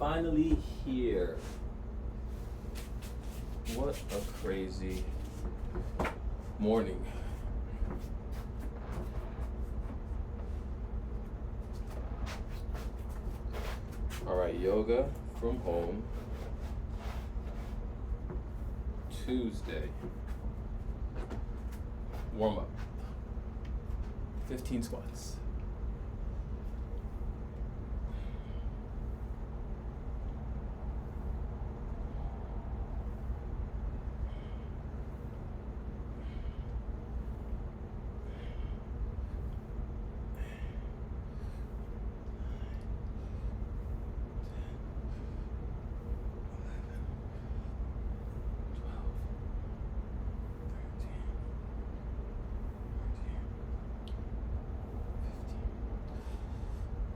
finally here. What a crazy morning. All right, yoga from home. Tuesday. Warm up. 15 squats.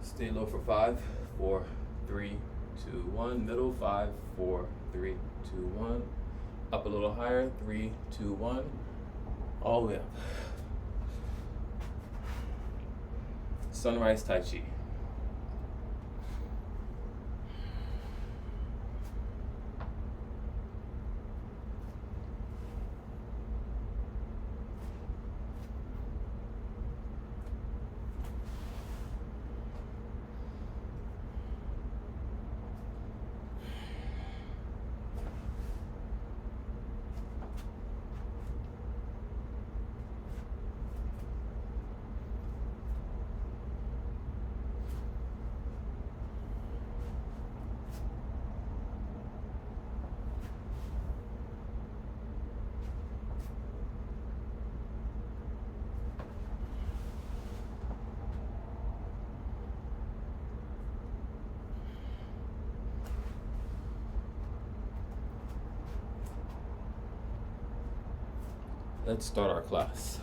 Stay low for 5, 4, 3, 2, 1. Middle, 5, 4, 3, 2, 1. Up a little higher, 3, 2, 1. All the way up. Sunrise Tai Chi. Let's start our class.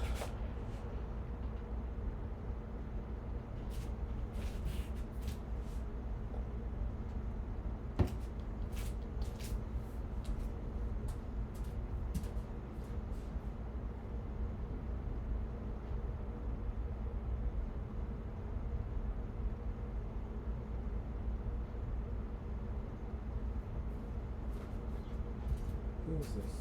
Who is this?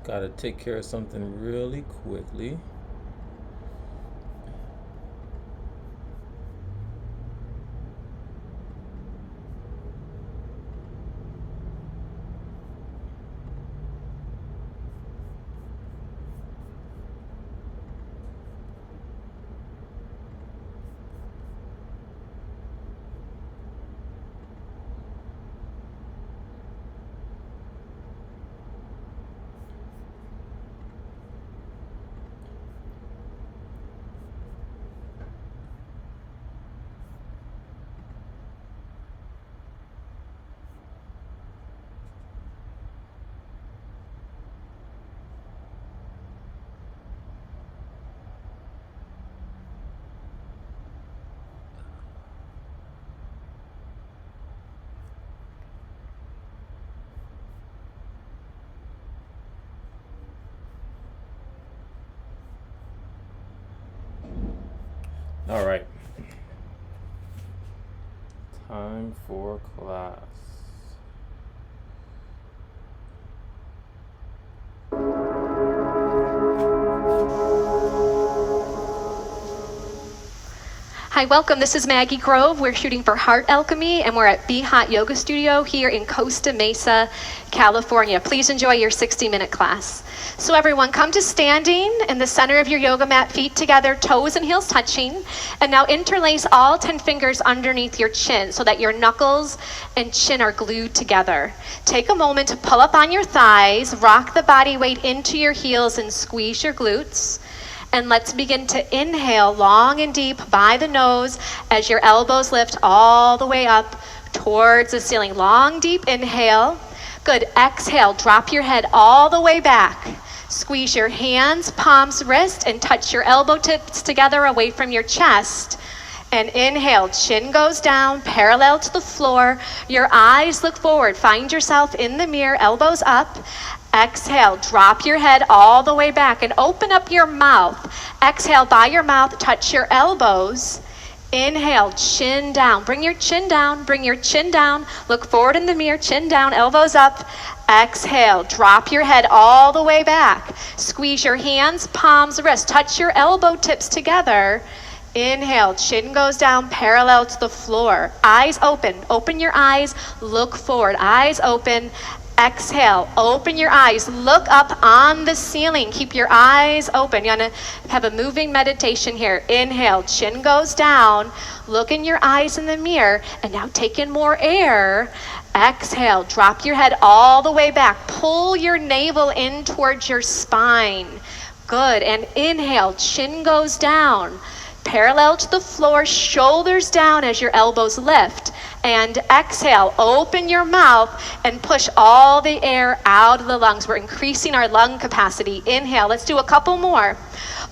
Gotta take care of something really quickly. All right. Time for class. Hi, welcome. This is Maggie Grove. We're shooting for Heart Alchemy, and we're at Be Hot Yoga Studio here in Costa Mesa, California. Please enjoy your 60-minute class. So everyone, come to standing in the center of your yoga mat, feet together, toes and heels touching. And now interlace all 10 fingers underneath your chin so that your knuckles and chin are glued together. Take a moment to pull up on your thighs, rock the body weight into your heels, and squeeze your glutes. And let's begin to inhale long and deep by the nose as your elbows lift all the way up towards the ceiling. Long, deep inhale. Good. Exhale. Drop your head all the way back. Squeeze your hands, palms, wrist, and touch your elbow tips together away from your chest. And inhale. Chin goes down, parallel to the floor. Your eyes look forward. Find yourself in the mirror, elbows up. Exhale, drop your head all the way back and open up your mouth. Exhale by your mouth, touch your elbows. Inhale, chin down. Bring your chin down, bring your chin down. Look forward in the mirror, chin down, elbows up. Exhale, drop your head all the way back. Squeeze your hands, palms, wrists. Touch your elbow tips together. Inhale, chin goes down, parallel to the floor. Eyes open. Open your eyes, look forward. Eyes open. Exhale, open your eyes, look up on the ceiling, keep your eyes open. You're gonna have a moving meditation here. Inhale, chin goes down, look in your eyes in the mirror, and now take in more air. Exhale, drop your head all the way back, pull your navel in towards your spine. Good, and inhale, chin goes down, parallel to the floor, shoulders down as your elbows lift. And exhale, open your mouth and push all the air out of the lungs. We're increasing our lung capacity. Inhale, let's do a couple more.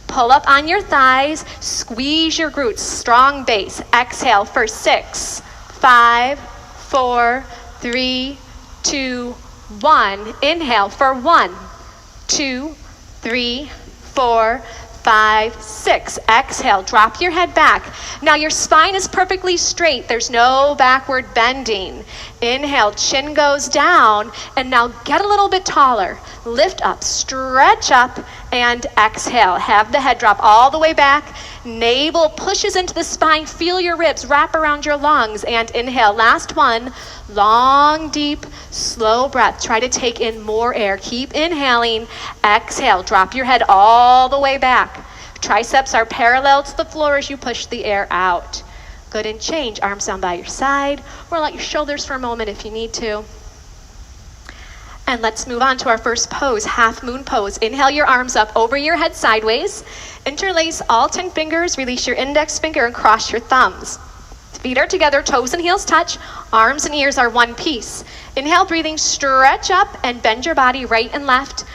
Pull up on your thighs, squeeze your glutes, strong base. Exhale for 6, 5, 4, 3, 2, 1. Inhale for 1, 2, 3, 4, 5, 6. Exhale, drop your head back. Now your spine is perfectly straight. There's no backward bending. Inhale, chin goes down, and now get a little bit taller. Lift up, stretch up, and exhale. Have the head drop all the way back. Navel pushes into the spine. Feel your ribs wrap around your lungs, and inhale. Last one. Long, deep, slow breath. Try to take in more air. Keep inhaling. Exhale. Drop your head all the way back. Triceps are parallel to the floor as you push the air out. Good, and change. Arms down by your side, or let your shoulders for a moment if you need to. And let's move on to our first pose, half moon pose. Inhale your arms up over your head sideways. Interlace all 10 fingers. Release your index finger and cross your thumbs. Feet are together, toes and heels touch. Arms and ears are one piece. Inhale, breathing, stretch up and bend your body right and left,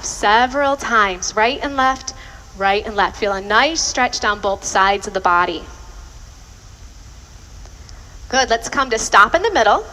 several times. Right and left, right and left. Feel a nice stretch down both sides of the body. Good, let's come to stop in the middle.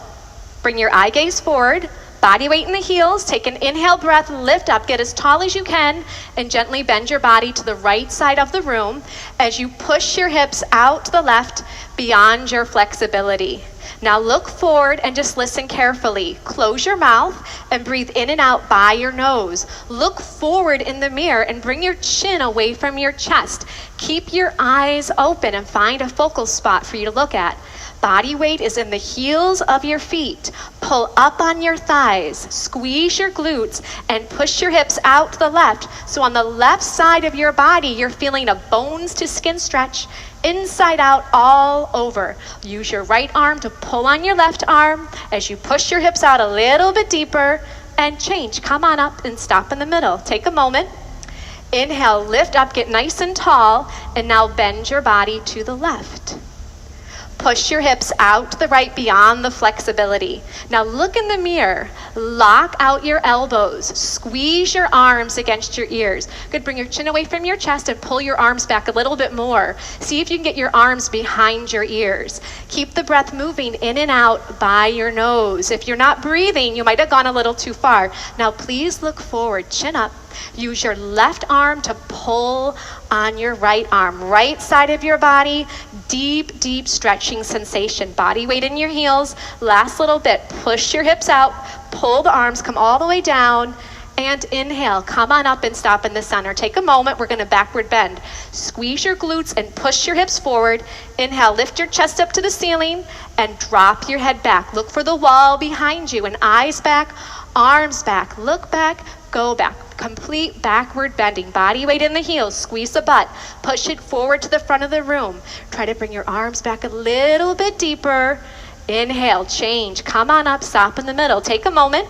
Bring your eye gaze forward. Body weight in the heels. Take an inhale breath, lift up, get as tall as you can, and gently bend your body to the right side of the room as you push your hips out to the left beyond your flexibility. Now look forward and just listen carefully. Close your mouth and breathe in and out by your nose. Look forward in the mirror and bring your chin away from your chest. Keep your eyes open and find a focal spot for you to look at. Body weight is in the heels of your feet. Pull up on your thighs, squeeze your glutes, and push your hips out to the left. So on the left side of your body, you're feeling a bones to skin stretch, inside out all over. Use your right arm to pull on your left arm as you push your hips out a little bit deeper and change. Come on up and stop in the middle. Take a moment. Inhale, lift up, get nice and tall, and now bend your body to the left. Push your hips out to the right beyond the flexibility. Now look in the mirror. Lock out your elbows. Squeeze your arms against your ears. Good, bring your chin away from your chest and pull your arms back a little bit more. See if you can get your arms behind your ears. Keep the breath moving in and out by your nose. If you're not breathing, you might have gone a little too far. Now please look forward, chin up. Use your left arm to pull on your right arm. Right side of your body, deep, deep stretching sensation. Body weight in your heels. Last little bit. Push your hips out. Pull the arms, come all the way down. And inhale, come on up and stop in the center. Take a moment, we're gonna backward bend. Squeeze your glutes and push your hips forward. Inhale, lift your chest up to the ceiling and drop your head back. Look for the wall behind you and eyes back, arms back. Look back, go back. Complete backward bending. Body weight in the heels, squeeze the butt. Push it forward to the front of the room. Try to bring your arms back a little bit deeper. Inhale, change, come on up, stop in the middle. Take a moment.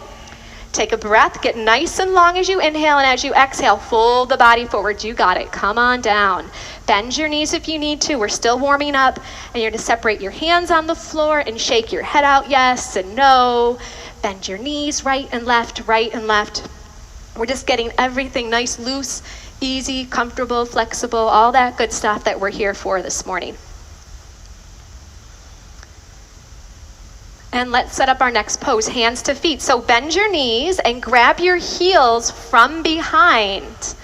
Take a breath, get nice and long as you inhale, and as you exhale, fold the body forward. You got it. Come on down. Bend your knees if you need to. We're still warming up, and you're going to separate your hands on the floor and shake your head out, yes and no. Bend your knees right and left, right and left. We're just getting everything nice, loose, easy, comfortable, flexible, all that good stuff that we're here for this morning. And let's set up our next pose, hands to feet. So bend your knees and grab your heels from behind.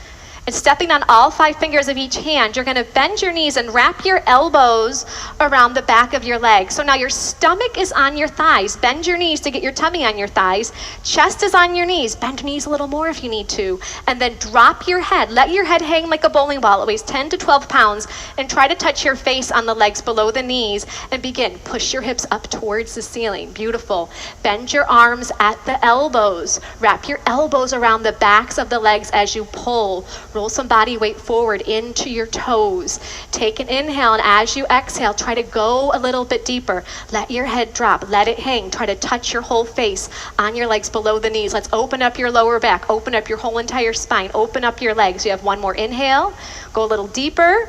And stepping on all 5 fingers of each hand, you're gonna bend your knees and wrap your elbows around the back of your legs. So now your stomach is on your thighs. Bend your knees to get your tummy on your thighs. Chest is on your knees. Bend your knees a little more if you need to. And then drop your head. Let your head hang like a bowling ball. It weighs 10 to 12 pounds. And try to touch your face on the legs below the knees. And begin. Push your hips up towards the ceiling. Beautiful. Bend your arms at the elbows. Wrap your elbows around the backs of the legs as you pull. Roll some body weight forward into your toes. Take an inhale, and as you exhale, try to go a little bit deeper. Let your head drop, let it hang. Try to touch your whole face on your legs below the knees. Let's open up your lower back, open up your whole entire spine, open up your legs. You have one more inhale, go a little deeper,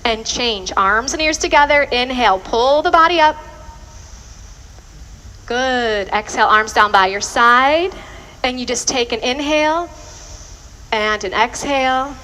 and change. Arms and ears together, inhale, pull the body up. Good, exhale, arms down by your side, and you just take an inhale, and an exhale.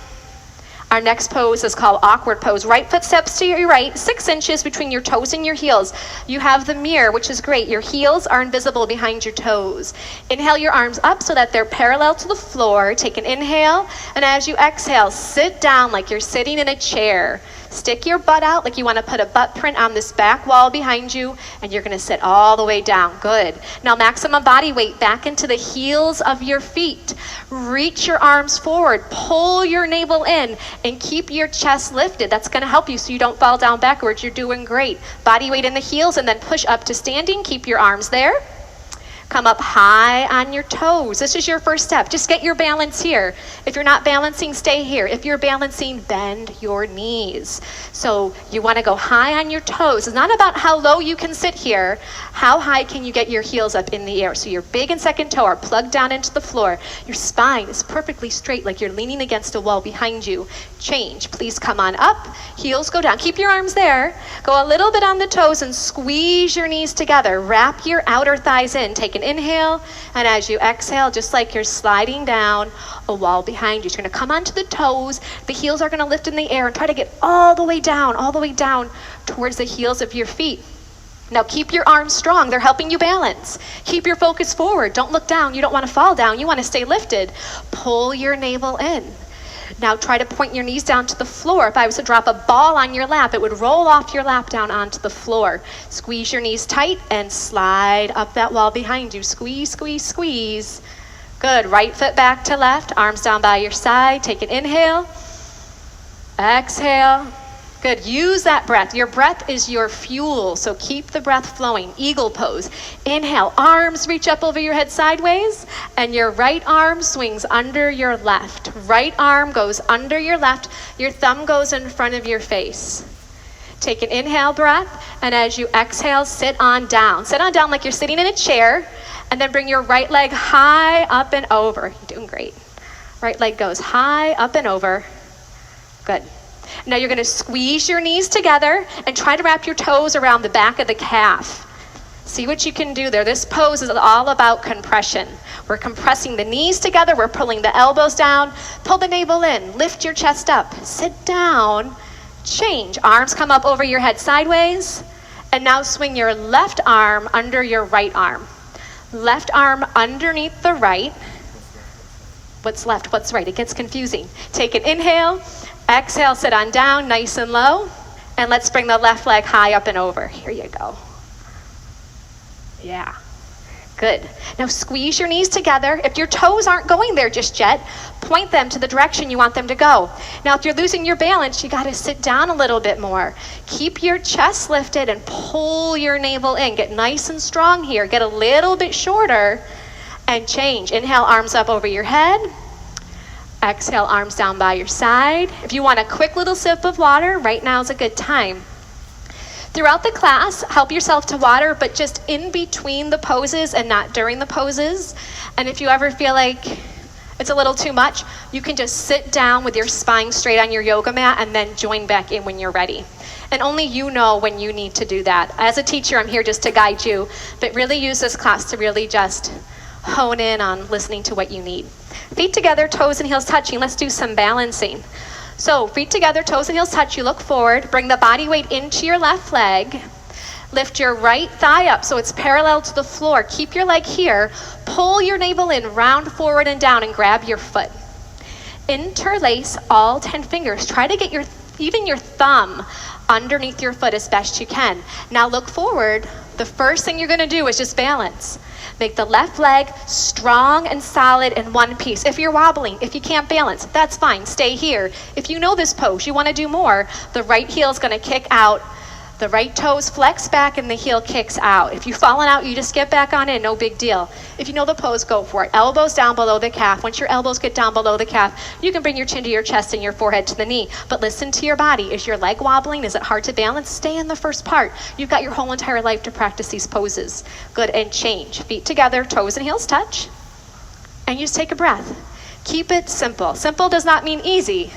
Our next pose is called awkward pose. Right foot steps to your right, 6 inches between your toes and your heels. You have the mirror, which is great. Your heels are invisible behind your toes. Inhale your arms up so that they're parallel to the floor. Take an inhale, and as you exhale, sit down like you're sitting in a chair. Stick your butt out like you want to put a butt print on this back wall behind you, and you're going to sit all the way down. Good. Now maximum body weight back into the heels of your feet. Reach your arms forward, pull your navel in, and keep your chest lifted. That's going to help you so you don't fall down backwards. You're doing great. Body weight in the heels, and then push up to standing. Keep your arms there. Come up high on your toes. This is your first step. Just get your balance here. If you're not balancing, stay here. If you're balancing, bend your knees. So you want to go high on your toes. It's not about how low you can sit here. How high can you get your heels up in the air? So your big and second toe are plugged down into the floor. Your spine is perfectly straight like you're leaning against a wall behind you. Change. Please come on up. Heels go down. Keep your arms there. Go a little bit on the toes and squeeze your knees together. Wrap your outer thighs in. Take an inhale, and as you exhale, just like you're sliding down a wall behind you. You're going to come onto the toes. The heels are going to lift in the air and try to get all the way down towards the heels of your feet. Now keep your arms strong. They're helping you balance. Keep your focus forward. Don't look down. You don't want to fall down. You want to stay lifted. Pull your navel in. Now try to point your knees down to the floor. If I was to drop a ball on your lap, it would roll off your lap down onto the floor. Squeeze your knees tight and slide up that wall behind you. Squeeze, squeeze, squeeze. Good. Right foot back to left, arms down by your side. Take an inhale. Exhale. Good. Use that breath. Your breath is your fuel, so keep the breath flowing. Eagle pose. Inhale. Arms reach up over your head sideways, and your right arm swings under your left. Right arm goes under your left. Your thumb goes in front of your face. Take an inhale breath, and as you exhale, sit on down. Sit on down like you're sitting in a chair, and then bring your right leg high up and over. You're doing great. Right leg goes high up and over. Good. Now you're going to squeeze your knees together and try to wrap your toes around the back of the calf. See what you can do there. This pose is all about compression. We're compressing the knees together. We're pulling the elbows down. Pull the navel in. Lift your chest up. Sit down. Change. Arms come up over your head sideways. And now swing your left arm under your right arm. Left arm underneath the right. What's left? What's right? It gets confusing. Take an inhale, exhale, sit on down, nice and low. And let's bring the left leg high up and over. Here you go. Yeah. Good. Now squeeze your knees together. If your toes aren't going there just yet, point them to the direction you want them to go. Now if you're losing your balance, you got to sit down a little bit more. Keep your chest lifted and pull your navel in. Get nice and strong here. Get a little bit shorter and change. Inhale, arms up over your head. Exhale, arms down by your side. If you want a quick little sip of water, right now is a good time. Throughout the class, help yourself to water, but just in between the poses and not during the poses. And if you ever feel like it's a little too much, you can just sit down with your spine straight on your yoga mat and then join back in when you're ready. And only you know when you need to do that. As a teacher, I'm here just to guide you, but really use this class to really just hone in on listening to what you need. Feet together, toes and heels touching. Let's do some balancing. So feet together, toes and heels touch. You look forward. Bring the body weight into your left leg. Lift your right thigh up so it's parallel to the floor. Keep your leg here. Pull your navel in, round forward and down, and grab your foot. Interlace all 10 fingers. Try to get even your thumb underneath your foot as best you can. Now look forward. The first thing you're going to do is just balance. Make the left leg strong and solid in one piece. If you're wobbling, if you can't balance, that's fine. Stay here. If you know this pose, you want to do more, the right heel is going to kick out. The right toes flex back and the heel kicks out. If you've fallen out, you just get back on in, no big deal. If you know the pose, go for it. Elbows down below the calf. Once your elbows get down below the calf, you can bring your chin to your chest and your forehead to the knee. But listen to your body. Is your leg wobbling? Is it hard to balance? Stay in the first part. You've got your whole entire life to practice these poses. Good, and change. Feet together, toes and heels touch. And you just take a breath. Keep it simple. Simple does not mean easy,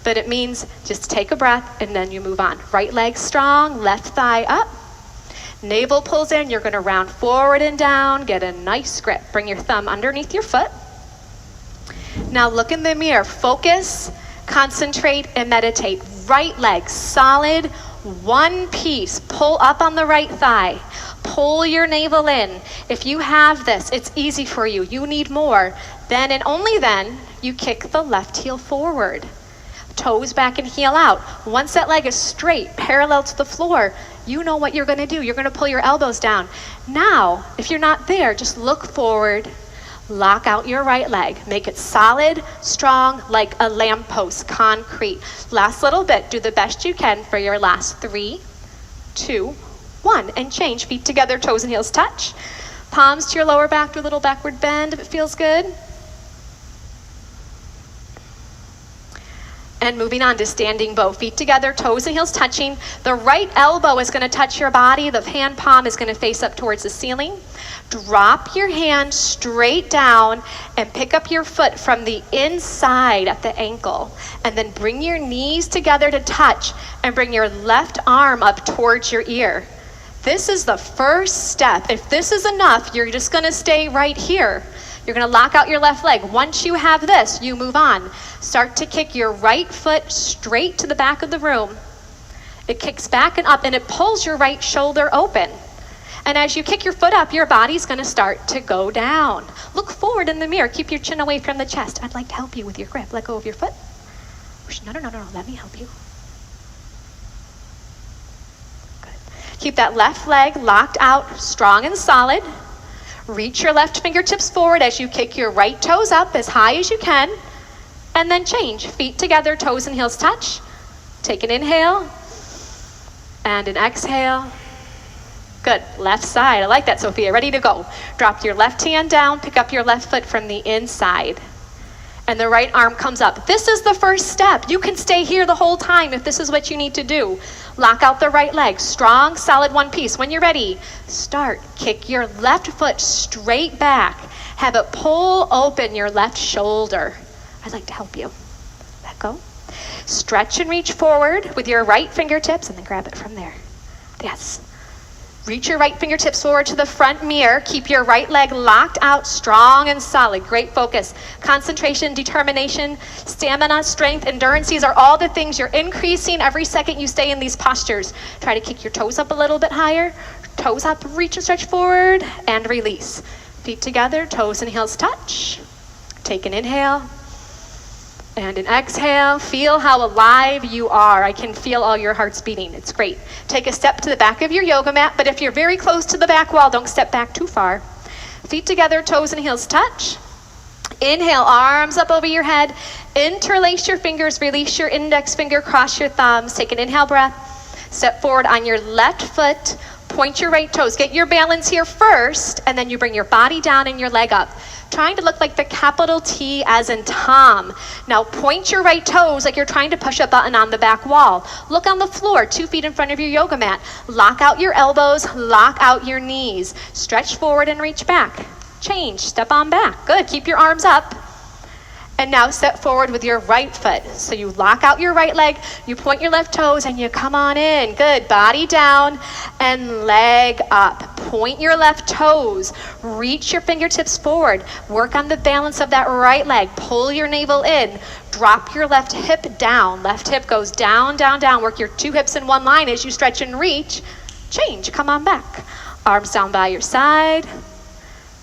but it means just take a breath and then you move on. Right leg strong, left thigh up. Navel pulls in, you're gonna round forward and down, get a nice grip. Bring your thumb underneath your foot. Now look in the mirror, focus, concentrate, and meditate. Right leg solid, one piece. Pull up on the right thigh. Pull your navel in. If you have this, it's easy for you. You need more. Then and only then, you kick the left heel forward. Toes back and heel out. Once that leg is straight, parallel to the floor, you know what you're going to do. You're going to pull your elbows down. Now, if you're not there, just look forward, lock out your right leg. Make it solid, strong, like a lamppost, concrete. Last little bit. Do the best you can for your last 3, 2, 1. And change. Feet together, toes and heels touch. Palms to your lower back, do a little backward bend if it feels good. And moving on to standing bow. Feet together, toes and heels touching. The right elbow is going to touch your body. The hand palm is going to face up towards the ceiling. Drop your hand straight down and pick up your foot from the inside at the ankle. And then bring your knees together to touch and bring your left arm up towards your ear. This is the first step. If this is enough, you're just going to stay right here. You're going to lock out your left leg. Once you have this, you move on. Start to kick your right foot straight to the back of the room. It kicks back and up, and it pulls your right shoulder open. And as you kick your foot up, your body's going to start to go down. Look forward in the mirror. Keep your chin away from the chest. I'd like to help you with your grip. Let go of your foot. No. Let me help you. Good. Keep that left leg locked out, strong and solid. Reach your left fingertips forward as you kick your right toes up as high as you can. And then change. Feet together, toes and heels touch. Take an inhale and an exhale. Good. Left side. I like that, Sophia. Ready to go. Drop your left hand down. Pick up your left foot from the inside. And the right arm comes up. This is the first step. You can stay here the whole time if this is what you need to do. Lock out the right leg. Strong, solid one piece. When you're ready, start. Kick your left foot straight back. Have it pull open your left shoulder. I'd like to help you. Let go. Stretch and reach forward with your right fingertips and then grab it from there. Yes. Reach your right fingertips forward to the front mirror. Keep your right leg locked out, strong and solid. Great focus. Concentration, determination, stamina, strength, endurance. These are all the things you're increasing every second you stay in these postures. Try to kick your toes up a little bit higher. Toes up, reach and stretch forward, and release. Feet together, toes and heels touch. Take an inhale and an exhale. Feel how alive you are. I can feel all your hearts beating. It's great. Take a step to the back of your yoga mat, but if you're very close to the back wall, don't step back too far. Feet together, toes and heels touch. Inhale, arms up over your head. Interlace your fingers, release your index finger, cross your thumbs. Take an inhale breath. Step forward on your left foot. Point your right toes. Get your balance here first, and then you bring your body down and your leg up. Trying to look like the capital T as in Tom. Now point your right toes like you're trying to push a button on the back wall. Look on the floor, 2 feet in front of your yoga mat. Lock out your elbows, lock out your knees. Stretch forward and reach back. Change, step on back. Good, keep your arms up. And now step forward with your right foot. So you lock out your right leg, you point your left toes, and you come on in. Good, body down and leg up. Point your left toes, reach your fingertips forward. Work on the balance of that right leg. Pull your navel in, drop your left hip down. Left hip goes down, down, down. Work your 2 hips in one line as you stretch and reach. Change, come on back. Arms down by your side.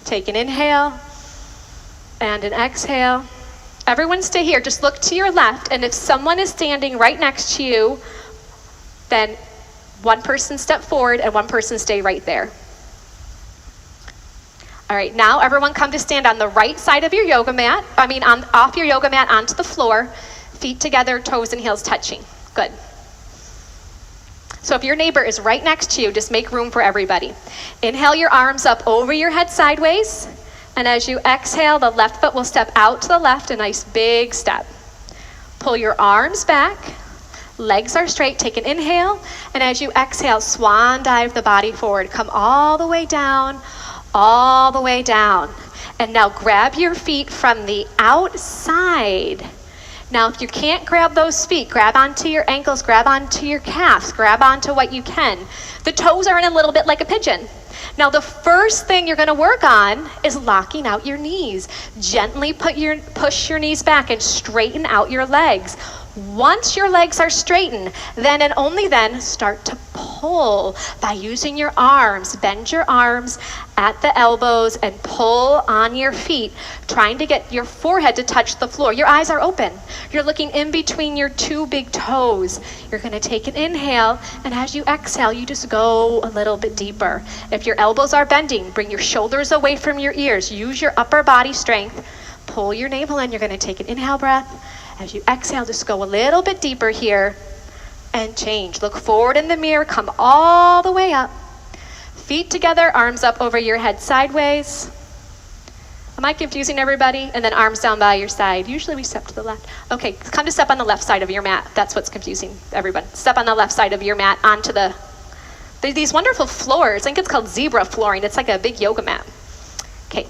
Take an inhale and an exhale. Everyone stay here, just look to your left, and if someone is standing right next to you, then one person step forward and one person stay right there. All right, now everyone come to stand on the right side of your yoga mat, off your yoga mat onto the floor, feet together, toes and heels touching. Good. So if your neighbor is right next to you, just make room for everybody. Inhale your arms up over your head sideways. And as you exhale, the left foot will step out to the left, a nice big step. Pull your arms back, legs are straight, take an inhale, and as you exhale, swan dive the body forward. Come all the way down, all the way down. And now grab your feet from the outside. Now if you can't grab those feet, grab onto your ankles, grab onto your calves, grab onto what you can. The toes are in a little bit like a pigeon. Now the first thing you're going to work on is locking out your knees. Gently push your knees back and straighten out your legs. Once your legs are straightened, then and only then start to pull by using your arms. Bend your arms at the elbows and pull on your feet, trying to get your forehead to touch the floor. Your eyes are open. You're looking in between your 2 big toes. You're going to take an inhale, and as you exhale, you just go a little bit deeper. If your elbows are bending, bring your shoulders away from your ears. Use your upper body strength. Pull your navel in. You're going to take an inhale breath. As you exhale, just go a little bit deeper here and change. Look forward in the mirror, come all the way up. Feet together, arms up over your head sideways. Am I confusing everybody? And then arms down by your side. Usually we step to the left. Okay, come to step on the left side of your mat. That's what's confusing everyone. Step on the left side of your mat onto these wonderful floors. I think it's called zebra flooring. It's like a big yoga mat. Okay.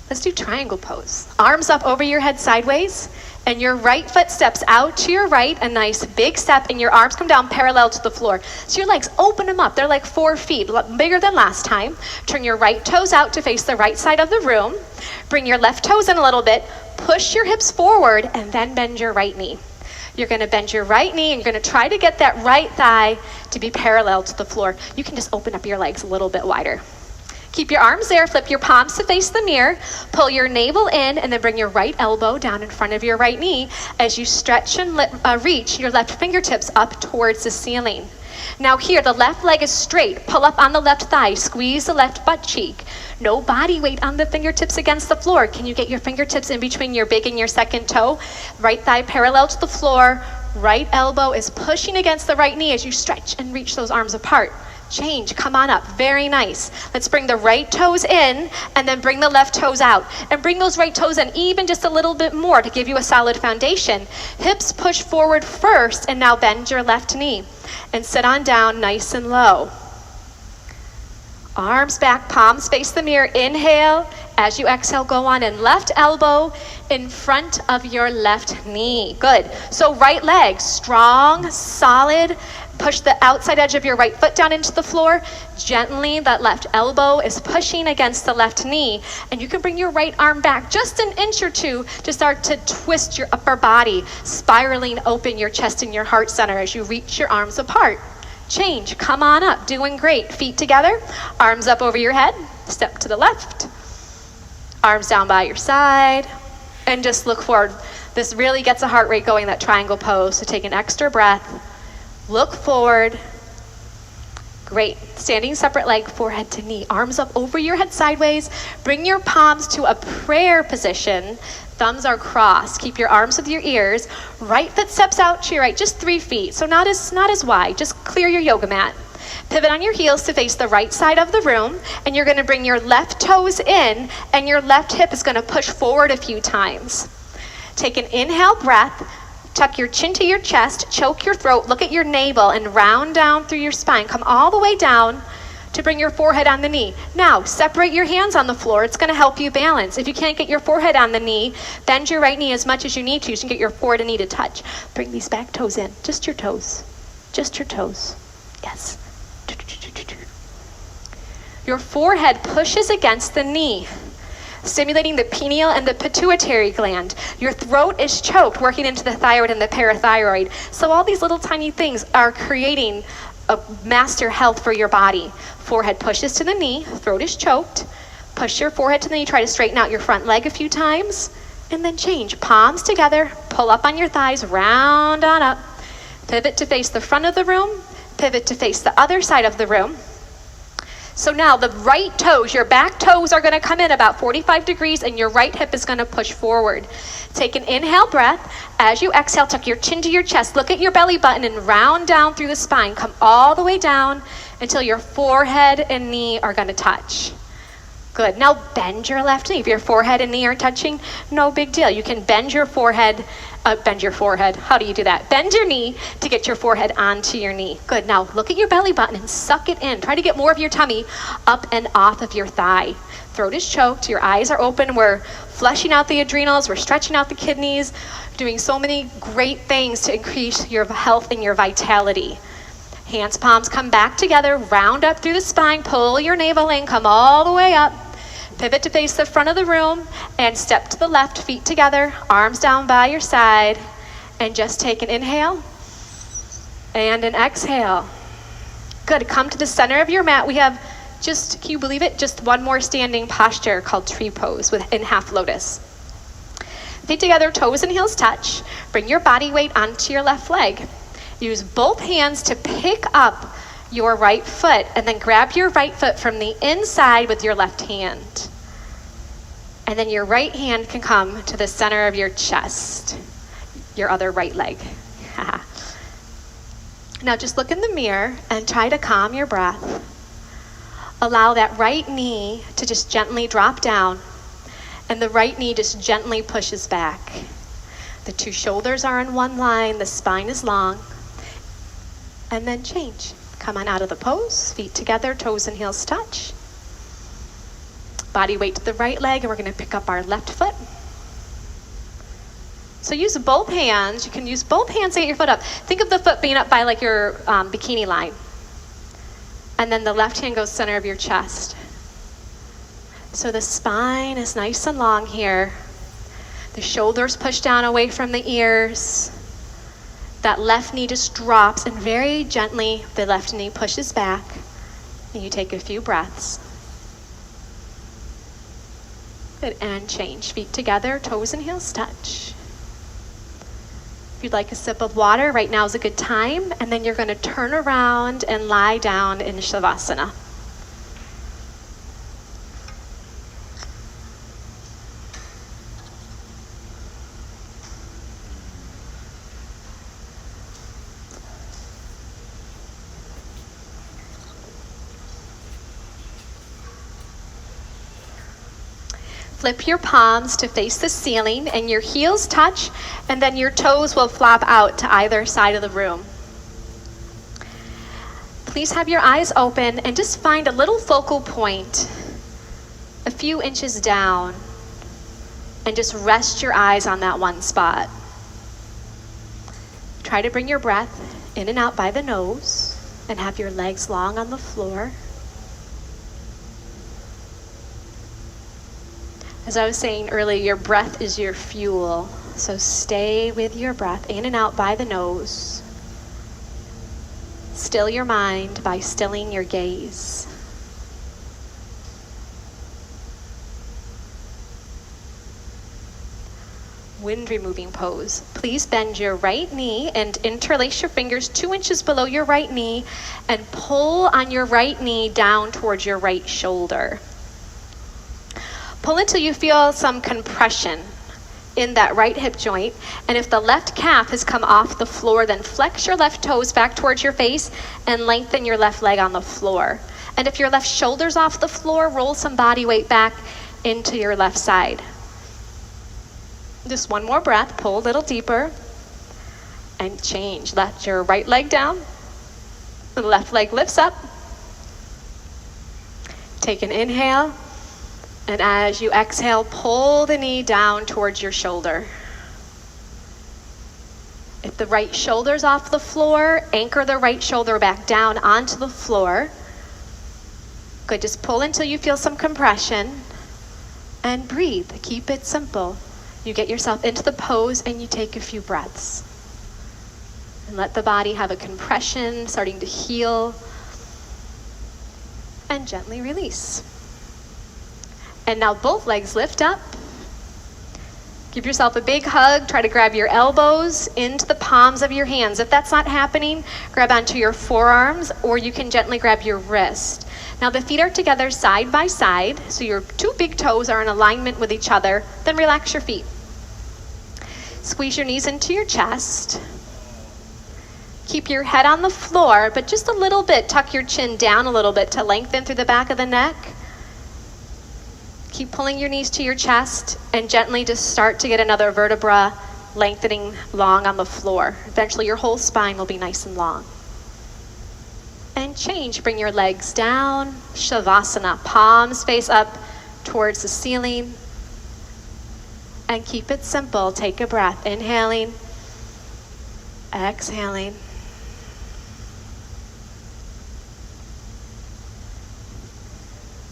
Let's do triangle pose. Arms up over your head sideways, and your right foot steps out to your right, a nice big step, and your arms come down parallel to the floor. So your legs, open them up. They're like 4 feet, bigger than last time. Turn your right toes out to face the right side of the room. Bring your left toes in a little bit. Push your hips forward, and then bend your right knee. You're going to bend your right knee, and you're going to try to get that right thigh to be parallel to the floor. You can just open up your legs a little bit wider. Keep your arms there, flip your palms to face the mirror, pull your navel in, and then bring your right elbow down in front of your right knee as you stretch and reach your left fingertips up towards the ceiling. Now here, the left leg is straight. Pull up on the left thigh, squeeze the left butt cheek. No body weight on the fingertips against the floor. Can you get your fingertips in between your big and your second toe? Right thigh parallel to the floor, right elbow is pushing against the right knee as you stretch and reach those arms apart. Change, come on up, very nice. Let's bring the right toes in and then bring the left toes out. And bring those right toes in even just a little bit more to give you a solid foundation. Hips push forward first, and now bend your left knee. And sit on down nice and low. Arms back, palms face the mirror. Inhale. As you exhale, go on in. Left elbow in front of your left knee. Good. So right leg, strong, solid. Push the outside edge of your right foot down into the floor. Gently, that left elbow is pushing against the left knee. And you can bring your right arm back just an inch or two to start to twist your upper body, spiraling open your chest and your heart center as you reach your arms apart. Change, come on up, doing great. Feet together, arms up over your head, step to the left. Arms down by your side, and just look forward. This really gets the heart rate going, that triangle pose. So take an extra breath, look forward. Great. Standing separate leg, forehead to knee, arms up over your head sideways. Bring your palms to a prayer position. Thumbs are crossed. Keep your arms with your ears. Right foot steps out to your right, just 3 feet. So not as wide. Just clear your yoga mat. Pivot on your heels to face the right side of the room, and you're going to bring your left toes in, and your left hip is going to push forward a few times. Take an inhale breath. Tuck your chin to your chest, choke your throat, look at your navel, and round down through your spine. Come all the way down to bring your forehead on the knee. Now, separate your hands on the floor. It's going to help you balance. If you can't get your forehead on the knee, bend your right knee as much as you need to. You can get your forehead and knee to touch. Bring these back toes in. Just your toes. Just your toes. Yes. Your forehead pushes against the knee, stimulating the pineal and the pituitary gland. Your throat is choked, working into the thyroid and the parathyroid. So all these little tiny things are creating a master health for your body. Forehead pushes to the knee, throat is choked. Push your forehead to the knee, try to straighten out your front leg a few times, and then change. Palms together, pull up on your thighs, round on up. Pivot to face the front of the room, pivot to face the other side of the room. So now the right toes, your back toes are going to come in about 45 degrees, and your right hip is going to push forward. Take an inhale breath. As you exhale, tuck your chin to your chest. Look at your belly button and round down through the spine. Come all the way down until your forehead and knee are going to touch. Good. Now bend your left knee. If your forehead and knee are touching, no big deal. You can bend your forehead. How do you do that? Bend your knee to get your forehead onto your knee. Good. Now look at your belly button and suck it in. Try to get more of your tummy up and off of your thigh. Throat is choked. Your eyes are open. We're flushing out the adrenals. We're stretching out the kidneys. Doing so many great things to increase your health and your vitality. Hands, palms come back together. Round up through the spine. Pull your navel in. Come all the way up. Pivot to face the front of the room and step to the left, feet together, arms down by your side, and just take an inhale and an exhale. Good. Come to the center of your mat. We have can you believe it? Just one more standing posture called tree pose in half lotus. Feet together, toes and heels touch. Bring your body weight onto your left leg. Use both hands to pick up your right foot, and then grab your right foot from the inside with your left hand. And then your right hand can come to the center of your chest, your other right leg. Now just look in the mirror and try to calm your breath. Allow that right knee to just gently drop down, and the right knee just gently pushes back. The two shoulders are in one line, the spine is long, and then change. Come on out of the pose, feet together, toes and heels touch. Body weight to the right leg, and we're going to pick up our left foot. So use both hands. You can use both hands to get your foot up. Think of the foot being up by like your bikini line. And then the left hand goes center of your chest. So the spine is nice and long here. The shoulders push down away from the ears. That left knee just drops, and very gently the left knee pushes back, and you take a few breaths. Good, and change. Feet together, toes and heels touch. If you'd like a sip of water, right now is a good time, and then you're going to turn around and lie down in Shavasana. Flip your palms to face the ceiling, and your heels touch, and then your toes will flop out to either side of the room. Please have your eyes open and just find a little focal point a few inches down, and just rest your eyes on that one spot. Try to bring your breath in and out by the nose, and have your legs long on the floor. As I was saying earlier, your breath is your fuel, so stay with your breath in and out by the nose. Still your mind by stilling your gaze. wind removing pose. Please bend your right knee and interlace your fingers 2 inches below your right knee and pull on your right knee down towards your right shoulder. Pull until you feel some compression in that right hip joint. And if the left calf has come off the floor, then flex your left toes back towards your face and lengthen your left leg on the floor. And if your left shoulder's off the floor, roll some body weight back into your left side. Just one more breath, pull a little deeper, and change. Let your right leg down, the left leg lifts up. Take an inhale, and as you exhale, pull the knee down towards your shoulder. If the right shoulder's off the floor, anchor the right shoulder back down onto the floor. Good, just pull until you feel some compression, and breathe. Keep it simple. You get yourself into the pose and you take a few breaths. And let the body have a compression, starting to heal. And gently release. And now both legs lift up. Give yourself a big hug. Try to grab your elbows into the palms of your hands. If that's not happening, grab onto your forearms, or you can gently grab your wrist. Now the feet are together side by side, so your 2 big toes are in alignment with each other. Then relax your feet. Squeeze your knees into your chest. Keep your head on the floor, but just a little bit. Tuck your chin down a little bit to lengthen through the back of the neck. Keep pulling your knees to your chest and gently just start to get another vertebra lengthening long on the floor. Eventually your whole spine will be nice and long. And change. Bring your legs down. Shavasana. Palms face up towards the ceiling. And keep it simple. Take a breath. Inhaling. Exhaling.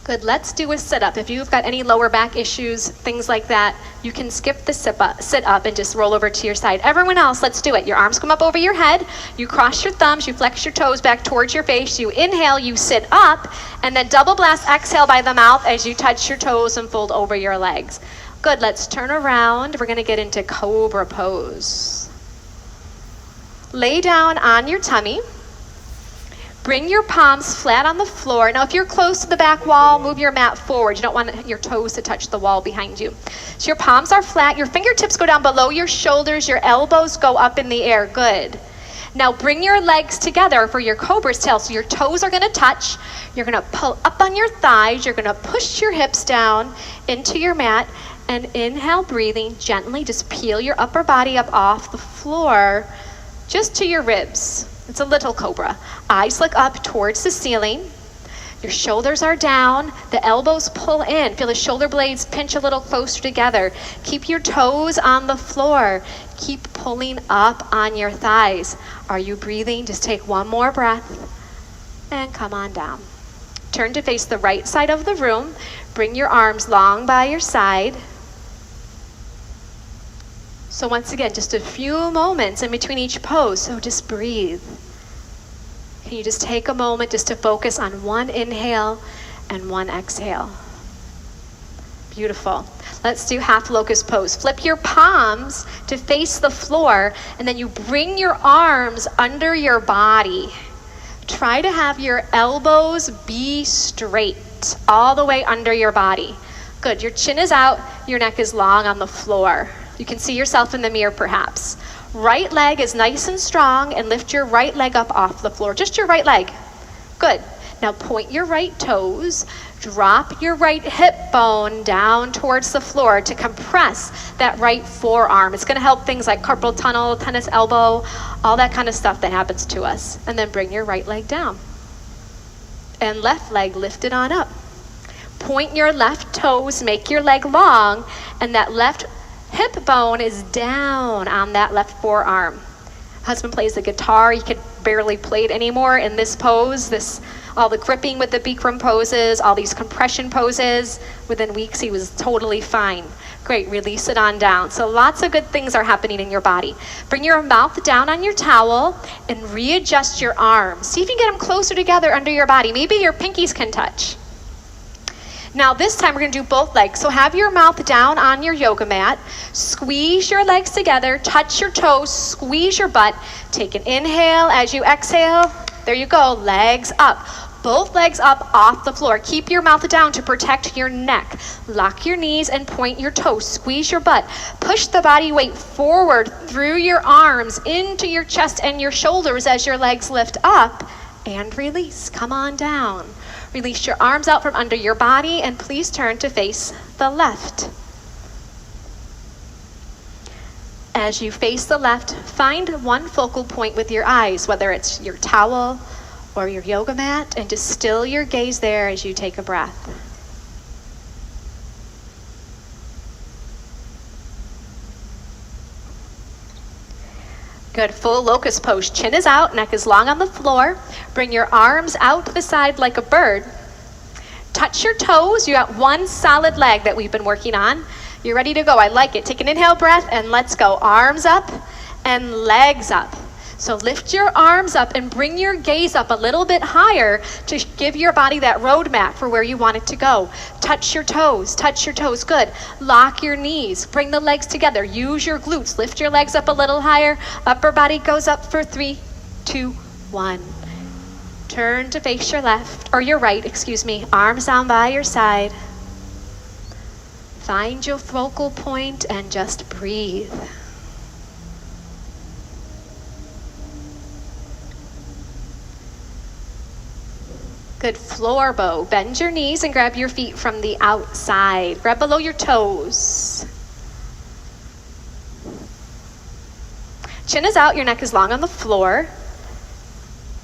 Good, let's do a sit-up. If you've got any lower back issues, things like that, you can skip the sit-up and just roll over to your side. Everyone else, let's do it. Your arms come up over your head, you cross your thumbs, you flex your toes back towards your face, you inhale, you sit up, and then double blast exhale by the mouth as you touch your toes and fold over your legs. Good, let's turn around. We're gonna get into cobra pose. Lay down on your tummy. Bring your palms flat on the floor. Now, if you're close to the back wall, move your mat forward. You don't want your toes to touch the wall behind you. So your palms are flat. Your fingertips go down below your shoulders. Your elbows go up in the air. Good. Now, bring your legs together for your cobra's tail. So your toes are going to touch. You're going to pull up on your thighs. You're going to push your hips down into your mat. And inhale, breathing gently. Just peel your upper body up off the floor just to your ribs. It's a little cobra. Eyes look up towards the ceiling. Your shoulders are down. The elbows pull in. Feel the shoulder blades pinch a little closer together. Keep your toes on the floor. Keep pulling up on your thighs. Are you breathing? Just take one more breath and come on down. Turn to face the right side of the room. Bring your arms long by your side. So once again, just a few moments in between each pose, so just breathe. Can you just take a moment just to focus on one inhale and one exhale? Beautiful. Let's do half locust pose. Flip your palms to face the floor, and then you bring your arms under your body. Try to have your elbows be straight, all the way under your body. Good, your chin is out, your neck is long on the floor. You can see yourself in the mirror perhaps. Right leg is nice and strong, and lift your right leg up off the floor. Just your right leg. Good. Now point your right toes. Drop your right hip bone down towards the floor to compress that right forearm. It's going to help things like carpal tunnel, tennis elbow, all that kind of stuff that happens to us. And then bring your right leg down. And left leg lifted on up. Point your left toes, make your leg long, and that left hip bone is down on that left forearm. Husband plays the guitar. He could barely play it anymore in this pose. All the gripping with the Bikram poses, all these compression poses. Within weeks, he was totally fine. Great, release it on down. So lots of good things are happening in your body. Bring your mouth down on your towel and readjust your arms. See if you can get them closer together under your body. Maybe your pinkies can touch. Now this time we're gonna do both legs. So have your mouth down on your yoga mat. Squeeze your legs together, touch your toes, squeeze your butt. Take an inhale as you exhale. There you go, legs up. Both legs up off the floor. Keep your mouth down to protect your neck. Lock your knees and point your toes. Squeeze your butt. Push the body weight forward through your arms into your chest and your shoulders as your legs lift up and release. Come on down. Release your arms out from under your body and please turn to face the left. As you face the left, find one focal point with your eyes, whether it's your towel or your yoga mat, and just still your gaze there as you take a breath. Good, full locust pose. Chin is out, neck is long on the floor. Bring your arms out to the side like a bird. Touch your toes. You got one solid leg that we've been working on. You're ready to go. I like it. Take an inhale breath and let's go. Arms up and legs up. So lift your arms up and bring your gaze up a little bit higher to give your body that roadmap for where you want it to go. Touch your toes, good. Lock your knees, bring the legs together. Use your glutes, lift your legs up a little higher. Upper body goes up for 3, 2, 1. Turn to face your left, or your right, excuse me. Arms down by your side. Find your focal point and just breathe. Good, floor bow. Bend your knees and grab your feet from the outside. Grab below your toes. Chin is out, your neck is long on the floor.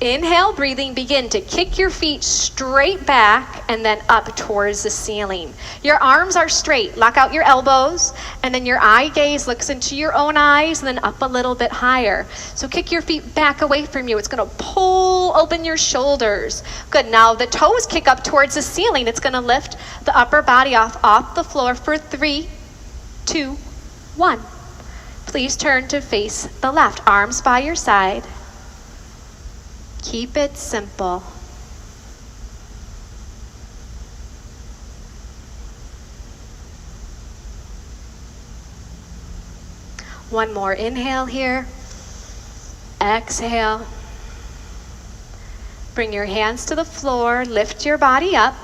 Inhale, breathing, begin to kick your feet straight back and then up towards the ceiling. Your arms are straight. Lock out your elbows, and then your eye gaze looks into your own eyes and then up a little bit higher. So kick your feet back away from you. It's gonna pull open your shoulders. Good, now the toes kick up towards the ceiling. It's gonna lift the upper body off the floor for 3, 2, 1. Please turn to face the left. Arms by your side. Keep it simple. One more inhale here. Exhale. Bring your hands to the floor. Lift your body up.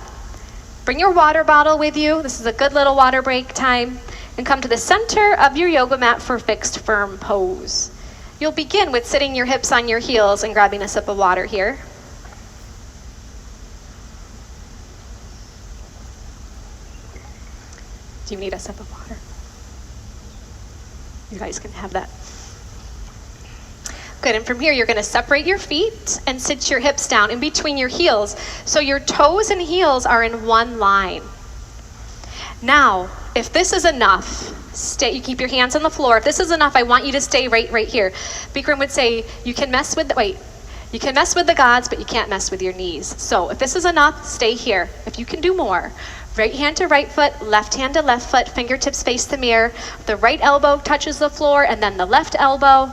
Bring your water bottle with you. This is a good little water break time. And come to the center of your yoga mat for fixed firm pose. You'll begin with sitting your hips on your heels and grabbing a sip of water here. Do you need a sip of water? You guys can have that. Good, and from here you're gonna separate your feet and sit your hips down in between your heels. So your toes and heels are in one line. Now, if this is enough, you keep your hands on the floor. If this is enough, I want you to stay right here. Bikram would say, you can mess with the gods, but you can't mess with your knees. So if this is enough, stay here. If you can do more, right hand to right foot, left hand to left foot, fingertips face the mirror. The right elbow touches the floor, and then the left elbow,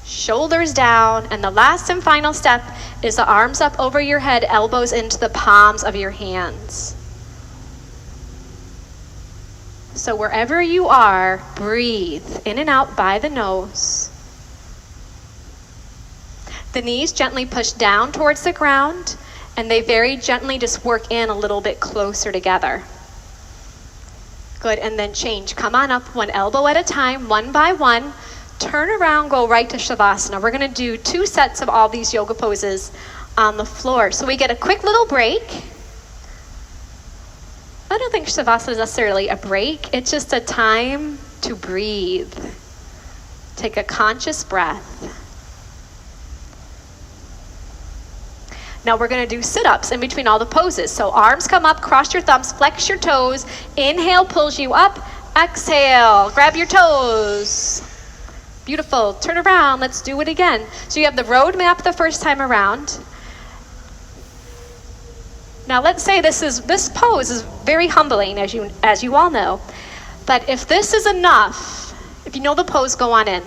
shoulders down, and the last and final step is the arms up over your head, elbows into the palms of your hands. So wherever you are, breathe in and out by the nose. The knees gently push down towards the ground, and they very gently just work in a little bit closer together. Good, and then change. Come on up one elbow at a time, one by one. Turn around, go right to Shavasana. We're gonna do 2 sets of all these yoga poses on the floor. So we get a quick little break. I don't think Shavasana is necessarily a break. It's just a time to breathe. Take a conscious breath. Now we're gonna do sit-ups in between all the poses. So arms come up, cross your thumbs, flex your toes. Inhale pulls you up, exhale, grab your toes. Beautiful, turn around, let's do it again. So you have the road map the first time around. Now let's say this pose is very humbling, as you all know. But if this is enough, if you know the pose, go on in.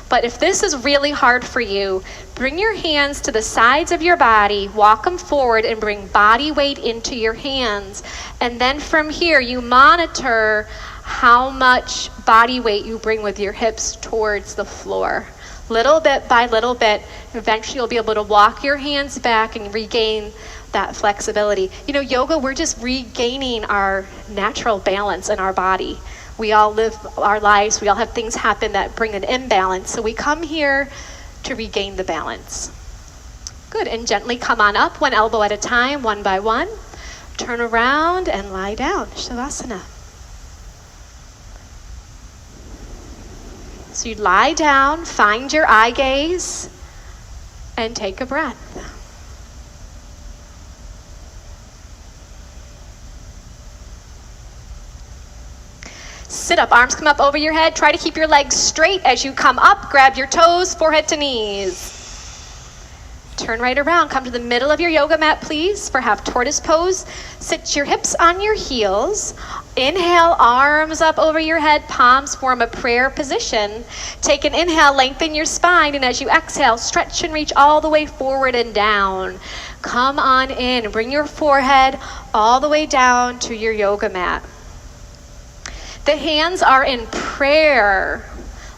But if this is really hard for you, bring your hands to the sides of your body, walk them forward, and bring body weight into your hands. And then from here, you monitor how much body weight you bring with your hips towards the floor. Little bit by little bit, eventually you'll be able to walk your hands back and regain that flexibility. You know, yoga, we're just regaining our natural balance in our body. We all live our lives, we all have things happen that bring an imbalance. So we come here to regain the balance. Good, and gently come on up, one elbow at a time, one by one. Turn around and lie down, Shavasana. So you lie down, find your eye gaze, and take a breath. Sit up, arms come up over your head. Try to keep your legs straight as you come up. Grab your toes, forehead to knees. Turn right around, come to the middle of your yoga mat, please, for half tortoise pose. Sit your hips on your heels. Inhale, arms up over your head, palms form a prayer position. Take an inhale, lengthen your spine, and as you exhale, stretch and reach all the way forward and down. Come on in, bring your forehead all the way down to your yoga mat. The hands are in prayer.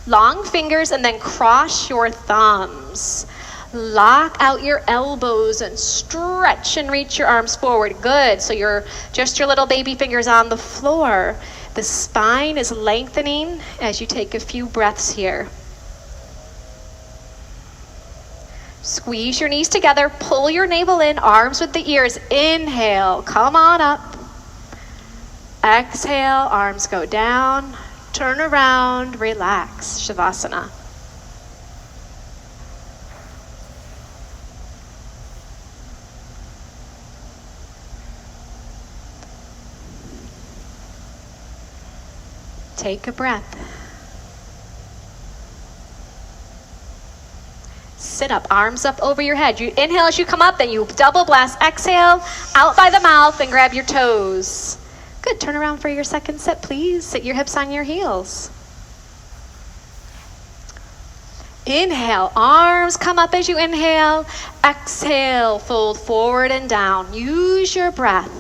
Long fingers and then cross your thumbs. Lock out your elbows and stretch and reach your arms forward. Good. So you're just your little baby fingers on the floor. The spine is lengthening as you take a few breaths here. Squeeze your knees together. Pull your navel in, arms with the ears. Inhale. Come on up. Exhale, arms go down, turn around, relax, Shavasana. Take a breath. Sit up, arms up over your head. You inhale as you come up, then you double blast, exhale, out by the mouth and grab your toes. Good, turn around for your second set, please. Sit your hips on your heels. Inhale, arms come up as you inhale. Exhale, fold forward and down. Use your breath.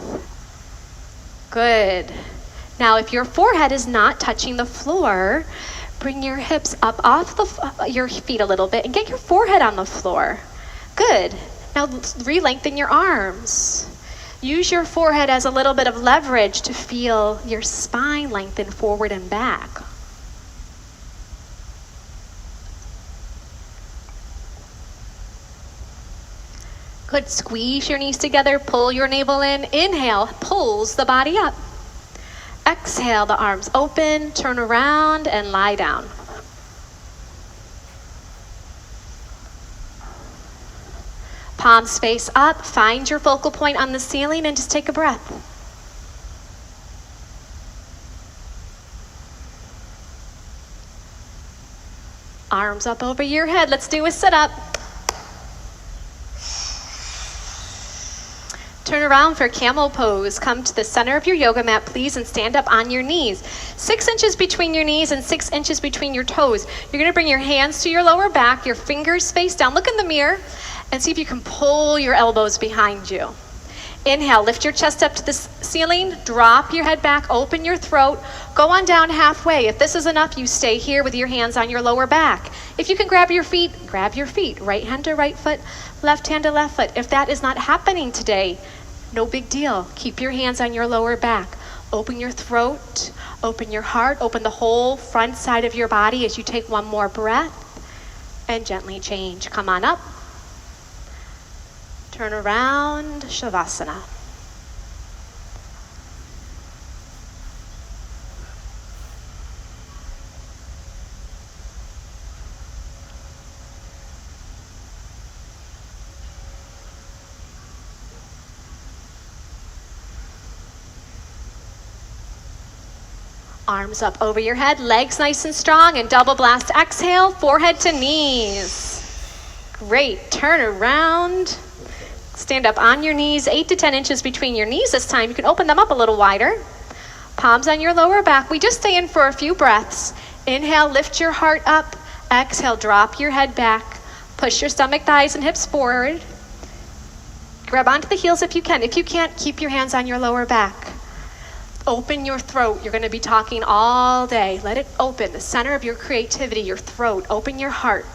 Good. Now, if your forehead is not touching the floor, bring your hips up off your feet a little bit and get your forehead on the floor. Good. Now, re-lengthen your arms. Use your forehead as a little bit of leverage to feel your spine lengthen forward and back. Good, squeeze your knees together, pull your navel in. Inhale, pulls the body up. Exhale, the arms open, turn around and lie down. Palms face up, find your focal point on the ceiling and just take a breath. Arms up over your head, let's do a sit-up. Turn around for camel pose. Come to the center of your yoga mat, please, and stand up on your knees. 6 inches between your knees and 6 inches between your toes. You're gonna bring your hands to your lower back, your fingers face down. Look in the mirror and see if you can pull your elbows behind you. Inhale, lift your chest up to the ceiling, drop your head back, open your throat, go on down halfway. If this is enough, you stay here with your hands on your lower back. If you can grab your feet, grab your feet. Right hand to right foot, left hand to left foot. If that is not happening today, no big deal. Keep your hands on your lower back. Open your throat, open your heart, open the whole front side of your body as you take one more breath and gently change. Come on up. Turn around, Shavasana. Arms up over your head, legs nice and strong, and double blast. Exhale, forehead to knees. Great, turn around. Stand up on your knees, 8 to 10 inches between your knees this time. You can open them up a little wider. Palms on your lower back. We just stay in for a few breaths. Inhale, lift your heart up. Exhale, drop your head back. Push your stomach, thighs, and hips forward. Grab onto the heels if you can. If you can't, keep your hands on your lower back. Open your throat. You're going to be talking all day. Let it open, the center of your creativity, your throat. Open your heart.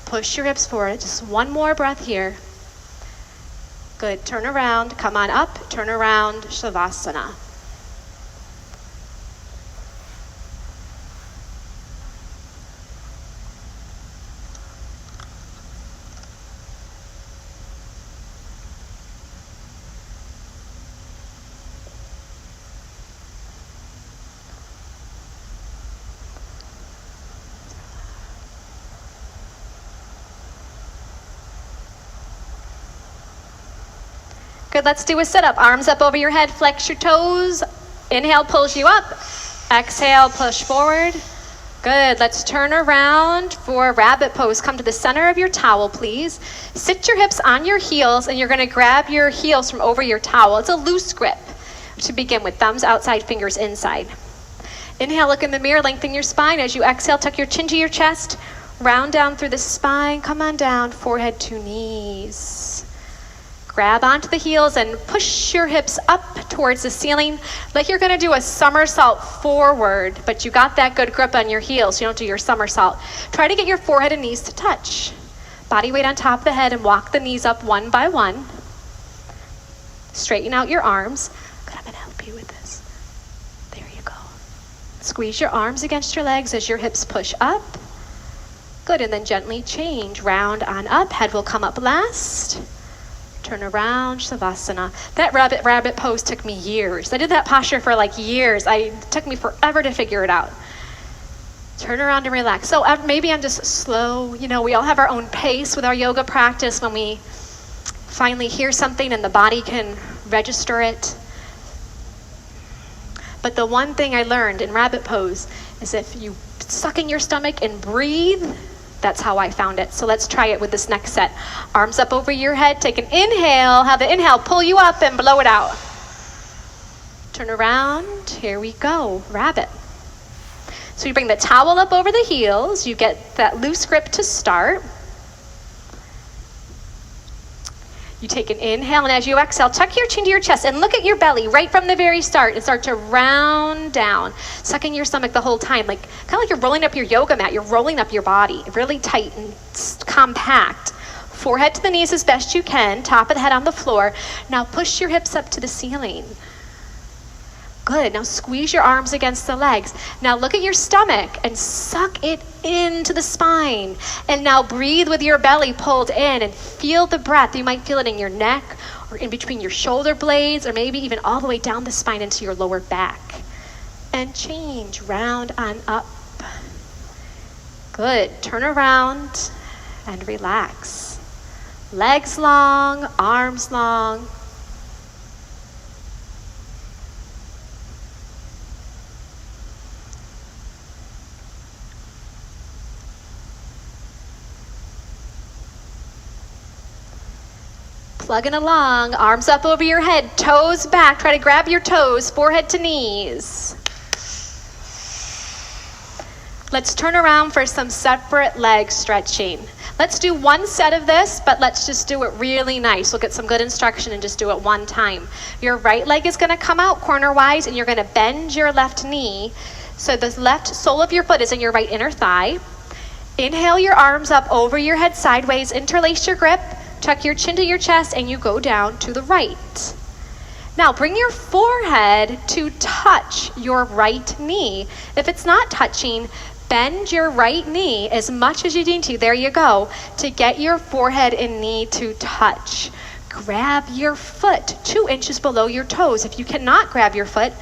Push your hips forward. Just one more breath here. Good. Turn around. Come on up. Turn around. Shavasana. Good, let's do a sit-up. Arms up over your head, flex your toes. Inhale, pulls you up. Exhale, push forward. Good, let's turn around for rabbit pose. Come to the center of your towel, please. Sit your hips on your heels, and you're gonna grab your heels from over your towel. It's a loose grip to begin with, thumbs outside, fingers inside. Inhale, look in the mirror, lengthen your spine. As you exhale, tuck your chin to your chest, round down through the spine, come on down, forehead to knees. Grab onto the heels and push your hips up towards the ceiling like you're gonna do a somersault forward, but you got that good grip on your heels, so you don't do your somersault. Try to get your forehead and knees to touch. Body weight on top of the head and walk the knees up one by one. Straighten out your arms. Good, I'm gonna help you with this. There you go. Squeeze your arms against your legs as your hips push up. Good, and then gently change, round on up, head will come up last. Turn around, Shavasana. That rabbit pose took me years. I did that posture for like years. It took me forever to figure it out. Turn around and relax. So maybe I'm just slow. You know, we all have our own pace with our yoga practice when we finally hear something and the body can register it. But the one thing I learned in rabbit pose is if you suck in your stomach and breathe, that's how I found it. So let's try it with this next set. Arms up over your head. Take an inhale. Have the inhale pull you up and blow it out. Turn around. Here we go. Rabbit. So you bring the towel up over the heels. You get that loose grip to start. You take an inhale, and as you exhale, tuck your chin to your chest and look at your belly right from the very start and start to round down, sucking your stomach the whole time, like kind of like you're rolling up your yoga mat. You're rolling up your body really tight and compact. Forehead to the knees as best you can, top of the head on the floor. Now push your hips up to the ceiling. Good, now squeeze your arms against the legs. Now look at your stomach and suck it into the spine. And now breathe with your belly pulled in and feel the breath. You might feel it in your neck or in between your shoulder blades or maybe even all the way down the spine into your lower back. And change, round on up. Good, turn around and relax. Legs long, arms long. Plugging along, arms up over your head, toes back. Try to grab your toes, forehead to knees. Let's turn around for some separate leg stretching. Let's do one set of this, but let's just do it really nice. We'll get some good instruction and just do it one time. Your right leg is gonna come out corner-wise, and you're gonna bend your left knee. So the left sole of your foot is in your right inner thigh. Inhale your arms up over your head sideways, interlace your grip, tuck your chin to your chest, and you go down to the right. Now bring your forehead to touch your right knee. If it's not touching, bend your right knee as much as you need to, there you go, to get your forehead and knee to touch. Grab your foot 2 inches below your toes. If you cannot grab your foot,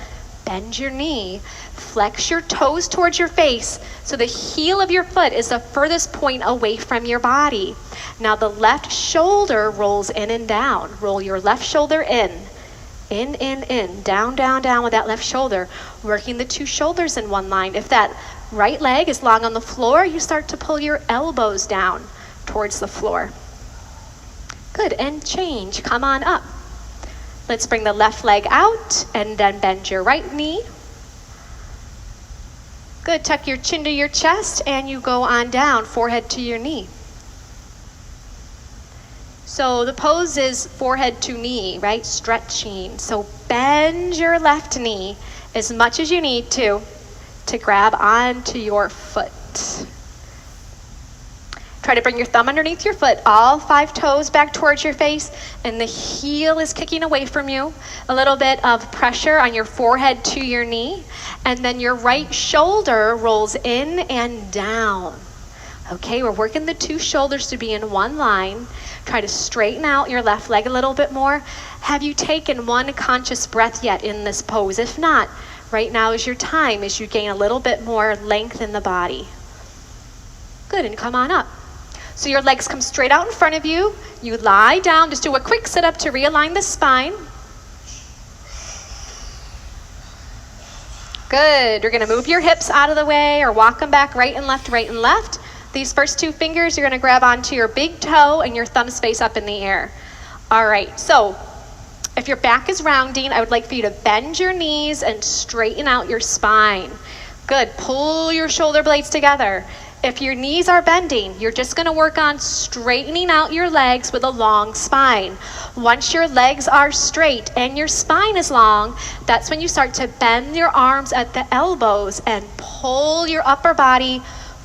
bend your knee. Flex your toes towards your face so the heel of your foot is the furthest point away from your body. Now the left shoulder rolls in and down. Roll your left shoulder in, down, down, down with that left shoulder, working the 2 shoulders in one line. If that right leg is long on the floor, you start to pull your elbows down towards the floor. Good, and change, come on up. Let's bring the left leg out and then bend your right knee. Good, tuck your chin to your chest and you go on down, forehead to your knee. So the pose is forehead to knee, right? Stretching. So bend your left knee as much as you need to grab onto your foot. Try to bring your thumb underneath your foot, all 5 toes back towards your face, and the heel is kicking away from you. A little bit of pressure on your forehead to your knee, and then your right shoulder rolls in and down. Okay, we're working the 2 shoulders to be in one line. Try to straighten out your left leg a little bit more. Have you taken one conscious breath yet in this pose? If not, right now is your time as you gain a little bit more length in the body. Good, and come on up. So your legs come straight out in front of you. You lie down, just do a quick sit up to realign the spine. Good, you're gonna move your hips out of the way or walk them back right and left, right and left. These first 2 fingers, you're gonna grab onto your big toe and your thumbs face up in the air. All right, so if your back is rounding, I would like for you to bend your knees and straighten out your spine. Good, pull your shoulder blades together. If your knees are bending, you're just gonna work on straightening out your legs with a long spine. Once your legs are straight and your spine is long, that's when you start to bend your arms at the elbows and pull your upper body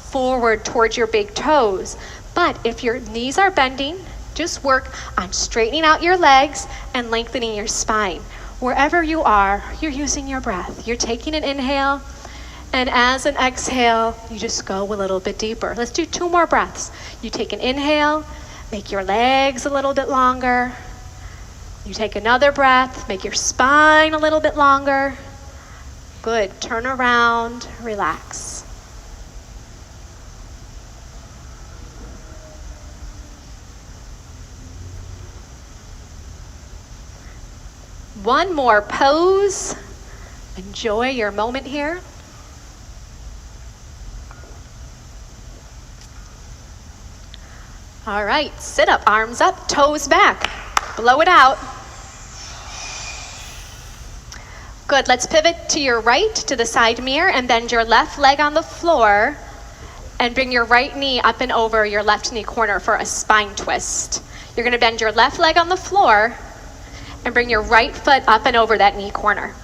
forward towards your big toes. But if your knees are bending, just work on straightening out your legs and lengthening your spine. Wherever you are, you're using your breath. You're taking an inhale, and as an exhale, you just go a little bit deeper. Let's do 2 more breaths. You take an inhale, make your legs a little bit longer. You take another breath, make your spine a little bit longer. Good, turn around, relax. One more pose. Enjoy your moment here. All right, sit up, arms up, toes back. Blow it out. Good, let's pivot to your right, to the side mirror, and bend your left leg on the floor, and bring your right knee up and over your left knee corner for a spine twist. You're gonna bend your left leg on the floor, and bring your right foot up and over that knee corner.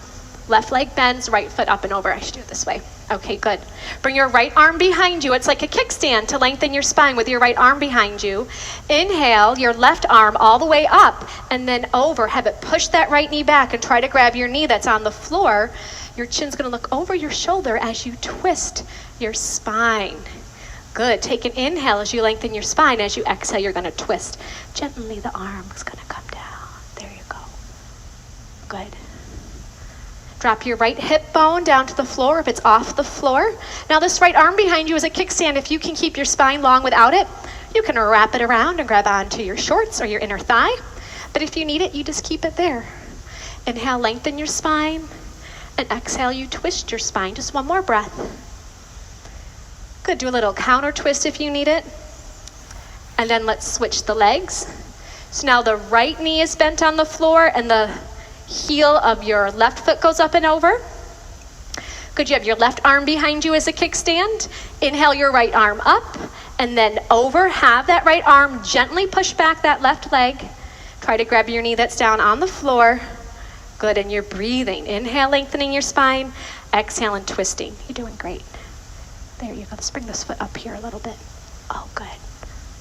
Left leg bends, right foot up and over. I should do it this way. Okay, good. Bring your right arm behind you. It's like a kickstand to lengthen your spine with your right arm behind you. Inhale, your left arm all the way up and then over. Have it push that right knee back and try to grab your knee that's on the floor. Your chin's gonna look over your shoulder as you twist your spine. Good, take an inhale as you lengthen your spine. As you exhale, you're gonna twist. Gently, the arm is gonna come down. There you go. Good. Drop your right hip bone down to the floor if it's off the floor. Now this right arm behind you is a kickstand. If you can keep your spine long without it, you can wrap it around and grab onto your shorts or your inner thigh. But if you need it, you just keep it there. Inhale, lengthen your spine, and exhale, you twist your spine. Just one more breath. Good, do a little counter twist if you need it. And then let's switch the legs. So now the right knee is bent on the floor and the heel of your left foot goes up and over. Good, you have your left arm behind you as a kickstand. Inhale your right arm up and then over. Have that right arm gently push back that left leg. Try to grab your knee that's down on the floor. Good, and you're breathing. Inhale, lengthening your spine. Exhale and twisting. You're doing great. There you go. Let's bring this foot up here a little bit. Oh, good.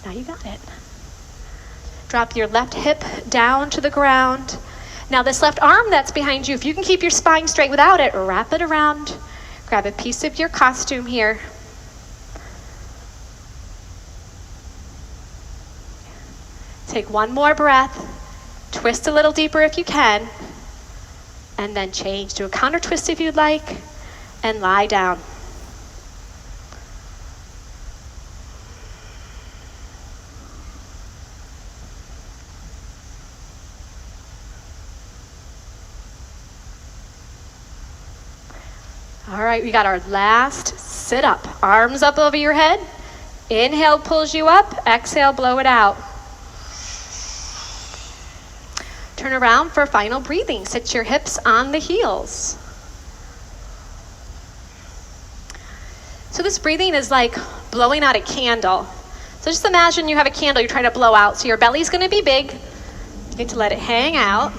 Now you got it. Drop your left hip down to the ground. Now this left arm that's behind you, if you can keep your spine straight without it, wrap it around. Grab a piece of your costume here. Take one more breath. Twist a little deeper if you can. And then change to a counter twist if you'd like. And lie down. All right, we got our last sit up. Arms up over your head. Inhale pulls you up. Exhale, blow it out. Turn around for final breathing. Sit your hips on the heels. So this breathing is like blowing out a candle. So just imagine you have a candle you're trying to blow out. So your belly's going to be big. You get to let it hang out.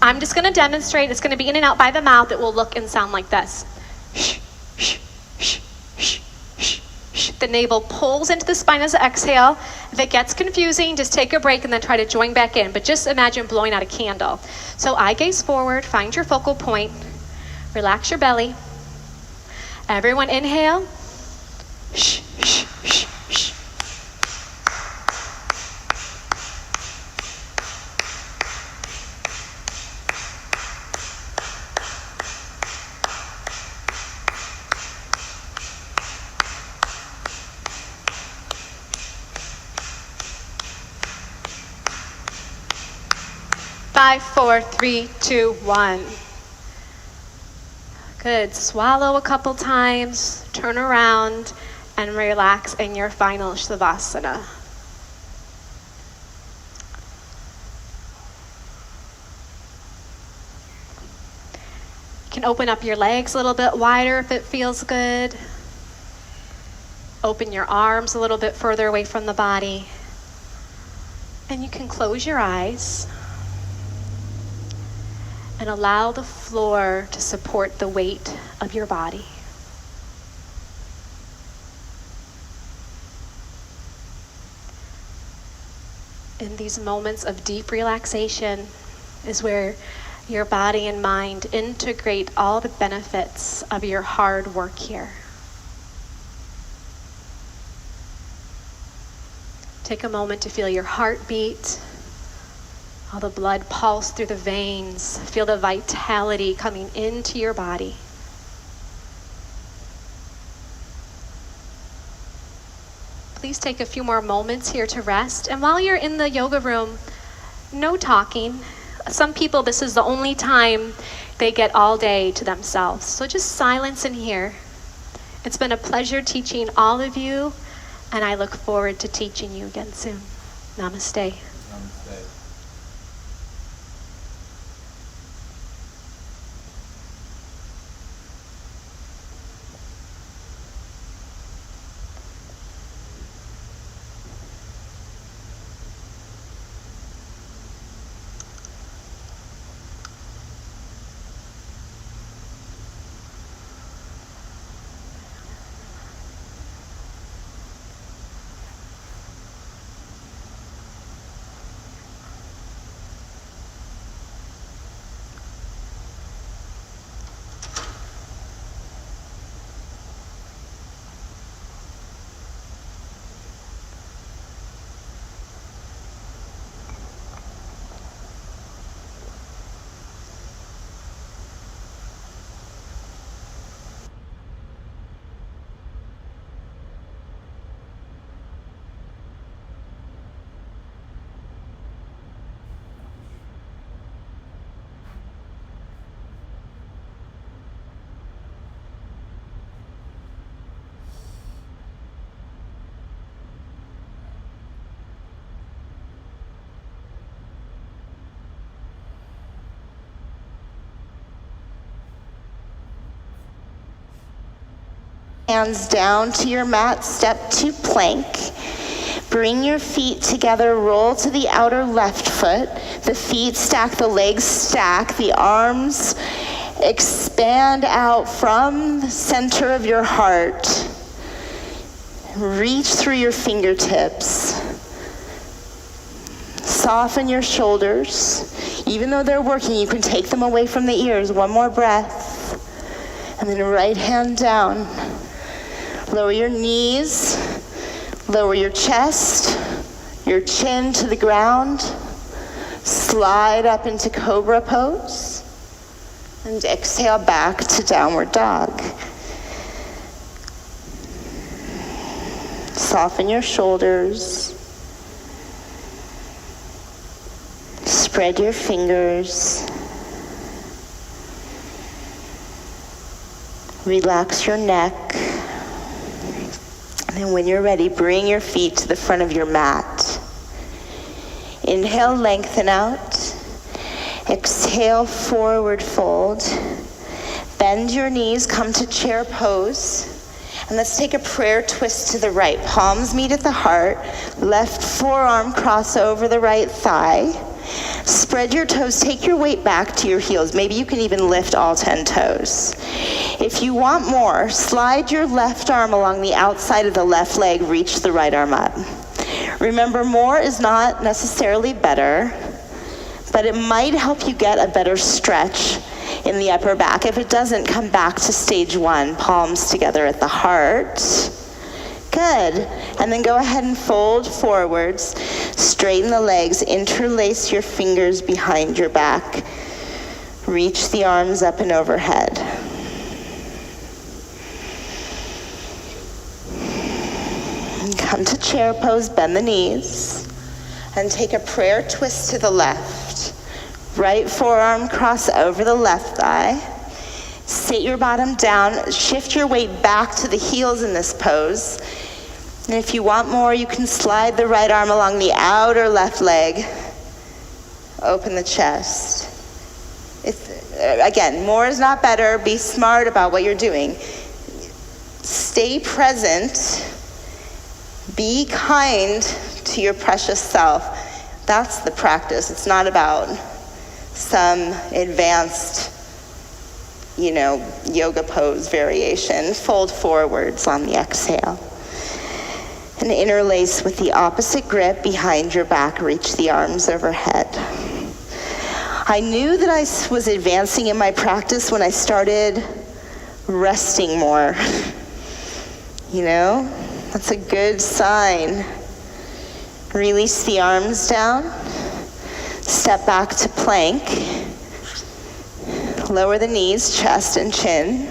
I'm just going to demonstrate. It's going to be in and out by the mouth. It will look and sound like this. Shh, shh, shh, shh, shh, shh. The navel pulls into the spine as an exhale. If it gets confusing, just take a break and then try to join back in. But just imagine blowing out a candle. So eye gaze forward. Find your focal point. Relax your belly. Everyone inhale. Shh, shh, shh, shh. Five, four, three, two, one. Good. Swallow a couple times, turn around, and relax in your final Shavasana. You can open up your legs a little bit wider if it feels good. Open your arms a little bit further away from the body. And you can close your eyes and allow the floor to support the weight of your body. In these moments of deep relaxation is where your body and mind integrate all the benefits of your hard work here. Take a moment to feel your heartbeat, all the blood pulse through the veins. Feel the vitality coming into your body. Please take a few more moments here to rest. And while you're in the yoga room, no talking. Some people, this is the only time they get all day to themselves. So just silence in here. It's been a pleasure teaching all of you, and I look forward to teaching you again soon. Namaste. Namaste. Hands down to your mat, step to plank. Bring your feet together, roll to the outer left foot. The feet stack, the legs stack, the arms expand out from the center of your heart. Reach through your fingertips. Soften your shoulders. Even though they're working, you can take them away from the ears. One more breath. And then right hand down. Lower your knees, lower your chest, your chin to the ground. Slide up into Cobra pose. And exhale back to Downward Dog. Soften your shoulders. Spread your fingers. Relax your neck. And when you're ready, bring your feet to the front of your mat. Inhale, lengthen out. Exhale, forward fold. Bend your knees, come to chair pose. And let's take a prayer twist to the right. Palms meet at the heart. Left forearm cross over the right thigh. Spread your toes. Take your weight back to your heels. Maybe you can even lift all 10 toes. If you want more, slide your left arm along the outside of the left leg. Reach the right arm up. Remember, more is not necessarily better, but it might help you get a better stretch in the upper back. If it doesn't, come back to stage 1, palms together at the heart. Good. And then go ahead and fold forwards, straighten the legs, interlace your fingers behind your back. Reach the arms up and overhead. And come to chair pose, bend the knees, and take a prayer twist to the left. Right forearm cross over the left thigh. Sit your bottom down, shift your weight back to the heels in this pose. And if you want more, you can slide the right arm along the outer left leg. Open the chest. Again, more is not better. Be smart about what you're doing. Stay present. Be kind to your precious self. That's the practice. It's not about some advanced, yoga pose variation. Fold forwards on the exhale. And interlace with the opposite grip behind your back. Reach the arms overhead. I knew that I was advancing in my practice when I started resting more. That's a good sign. Release the arms down. Step back to plank. Lower the knees, chest and chin.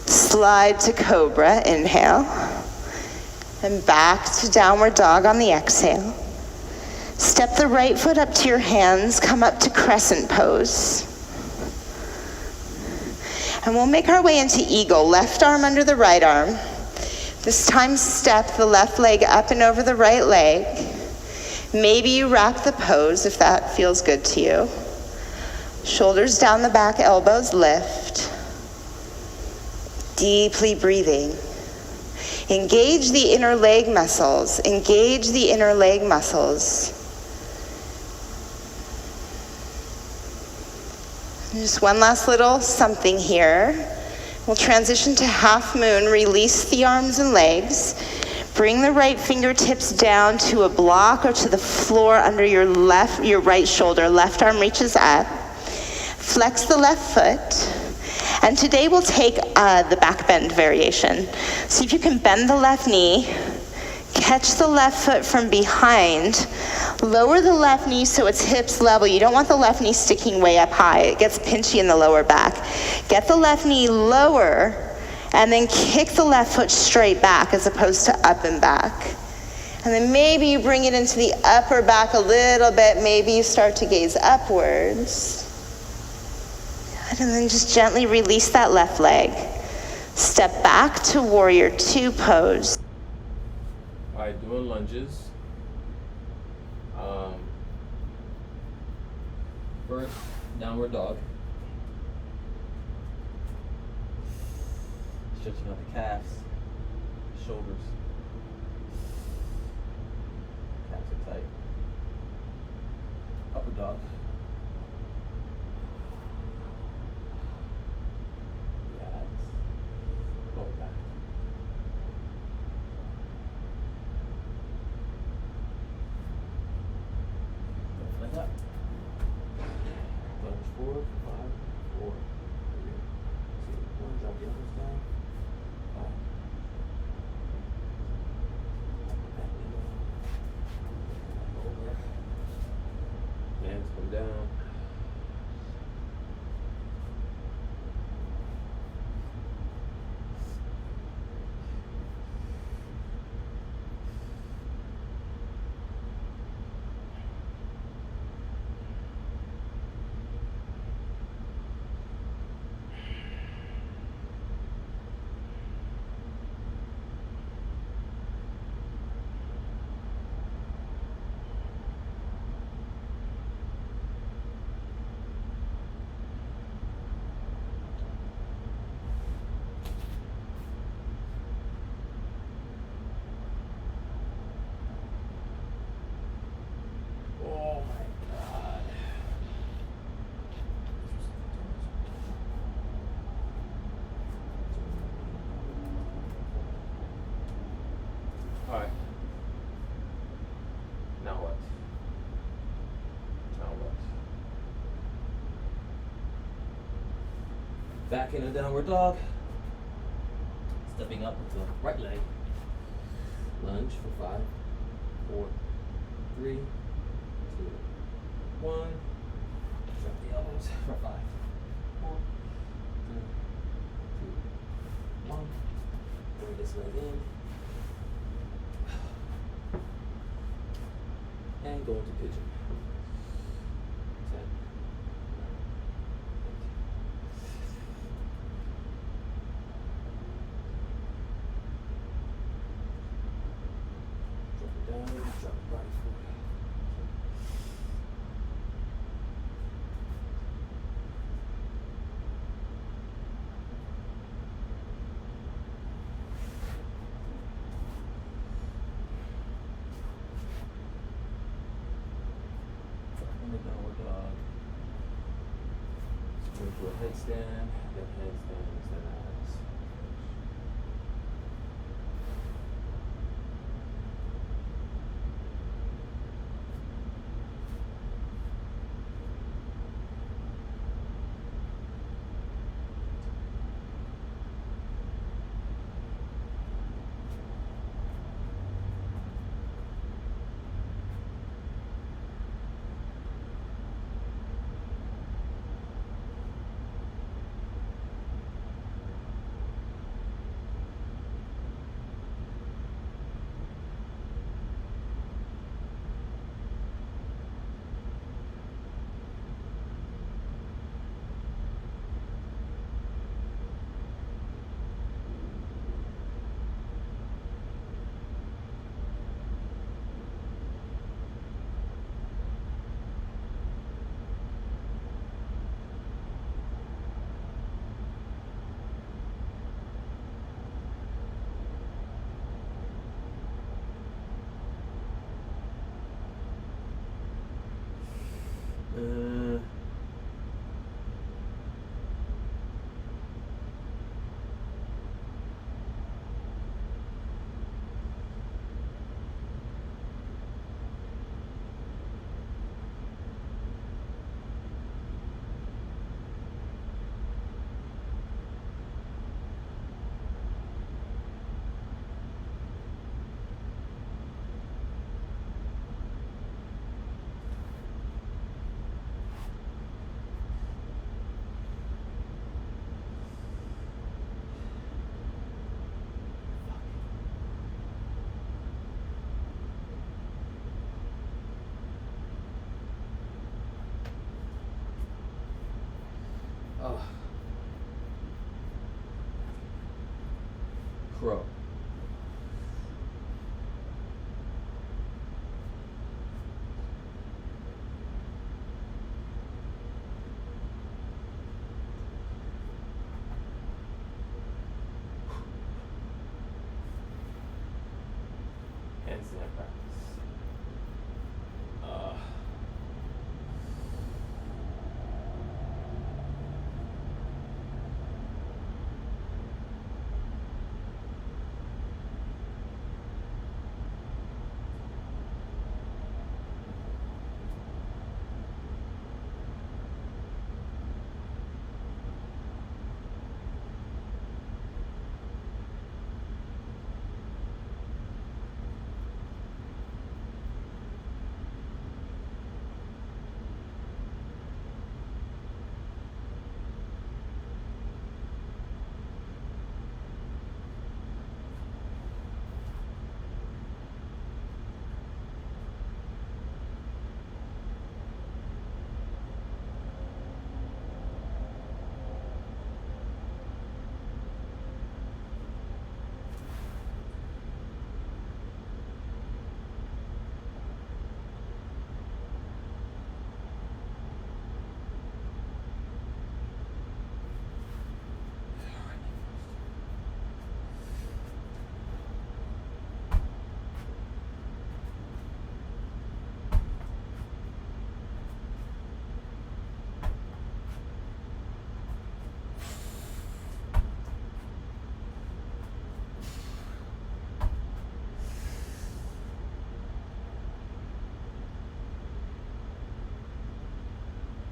Slide to cobra, inhale. And back to downward dog on the exhale. Step the right foot up to your hands, come up to crescent pose. And we'll make our way into eagle, left arm under the right arm. This time step the left leg up and over the right leg. Maybe you wrap the pose if that feels good to you. Shoulders down the back, elbows lift. Deeply breathing. Engage the inner leg muscles. Engage the inner leg muscles. And just one last little something here. We'll transition to half moon. Release the arms and legs. Bring the right fingertips down to a block or to the floor under your right shoulder. Left arm reaches up. Flex the left foot. And today we'll take the back bend variation. See if you can bend the left knee, catch the left foot from behind, lower the left knee so it's hips level. You don't want the left knee sticking way up high. It gets pinchy in the lower back. Get the left knee lower and then kick the left foot straight back as opposed to up and back. And then maybe you bring it into the upper back a little bit. Maybe you start to gaze upwards. And then just gently release that left leg. Step back to warrior 2 pose. All right, doing lunges. First, downward dog. Stretching out the calves, shoulders. Calves are tight. Upper dog. Back in a downward dog. Stepping up with the right leg. Lunge for 5, 4, 3, 2, 1. Drop the elbows for 5, 4, 3, 2, 1. Bring this leg in. And go into pigeon. 10, 9, 8. Drop it down, drop the body forward. In the downward dog. Swing to a headstand, then headstands, then abs. Oh. Crow. Handstand practice.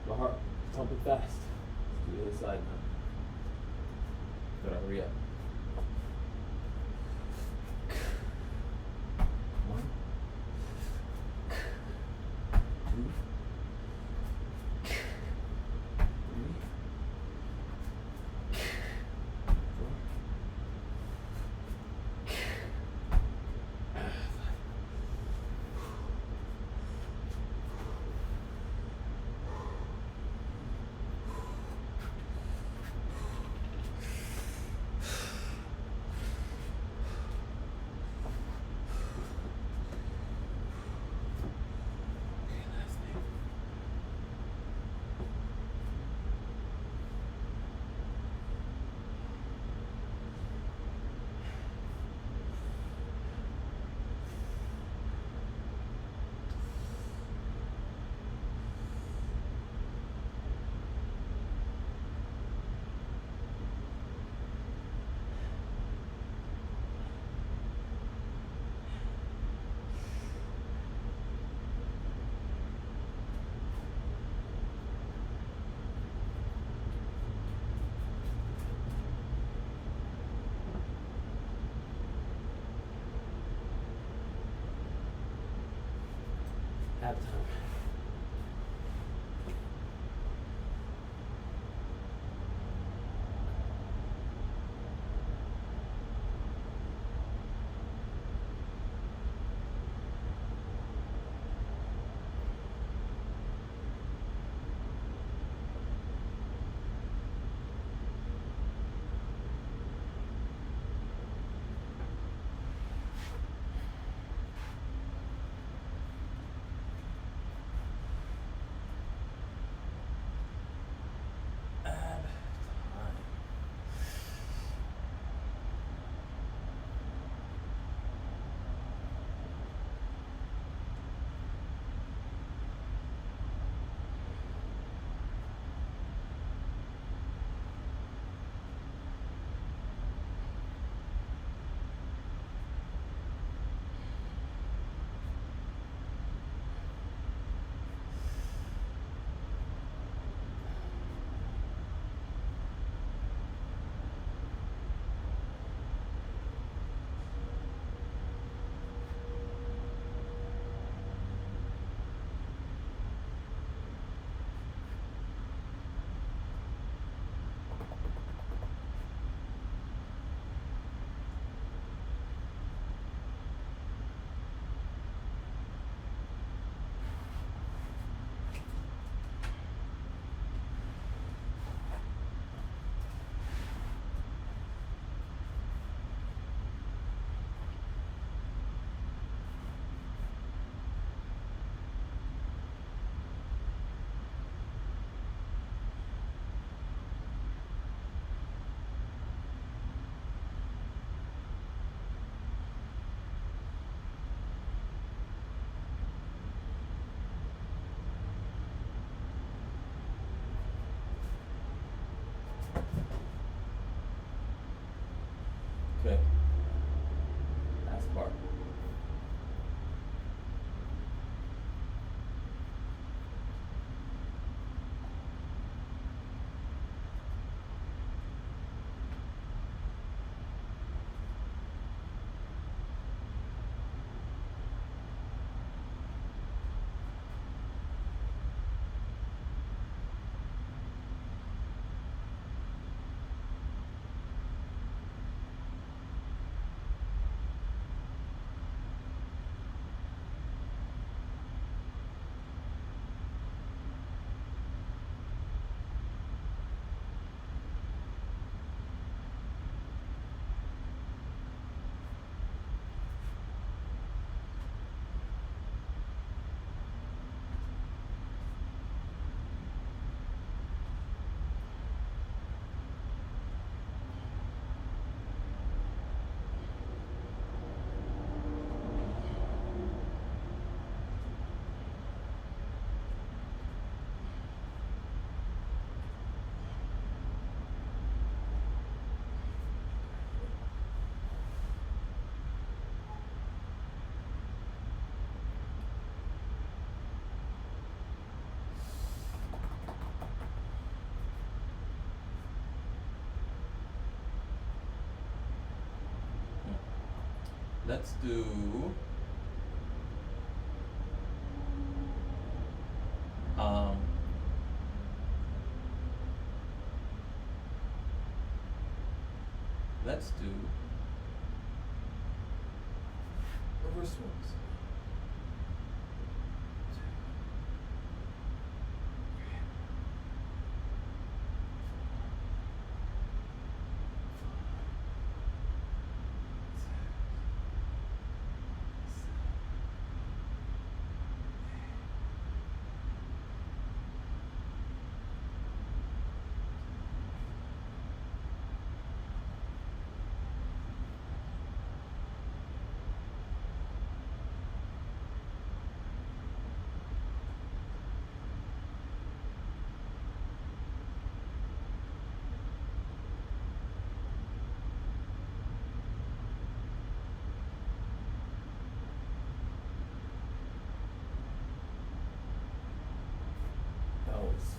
My heart pumping fast. Let's do the other side now. Gotta hurry up. One, two, three, four, five. Okay, last thing. Half time. Let's do um let's do reverse swings. Elbows.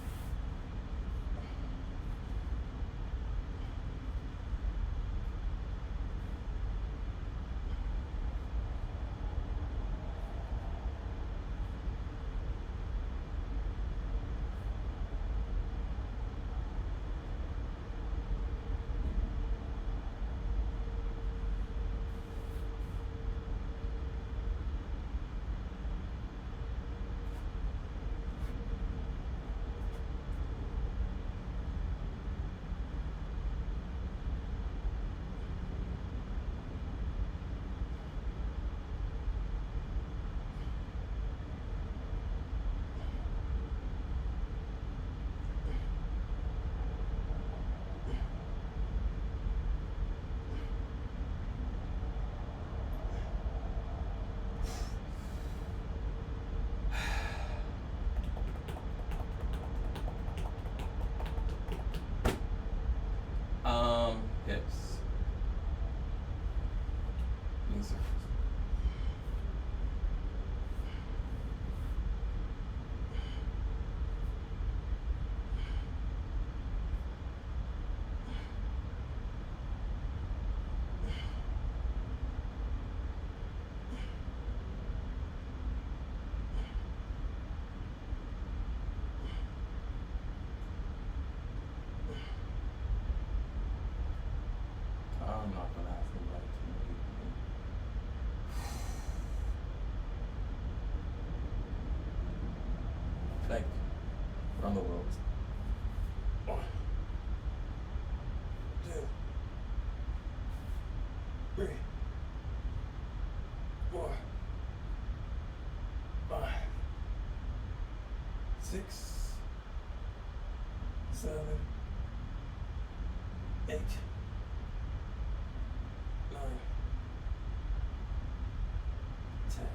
Hips. Knee circles. I'm not gonna ask anybody to repeat me. Like, around the world. 1, 2, 3, 4, 5, 6, 7, 8, 9, 10.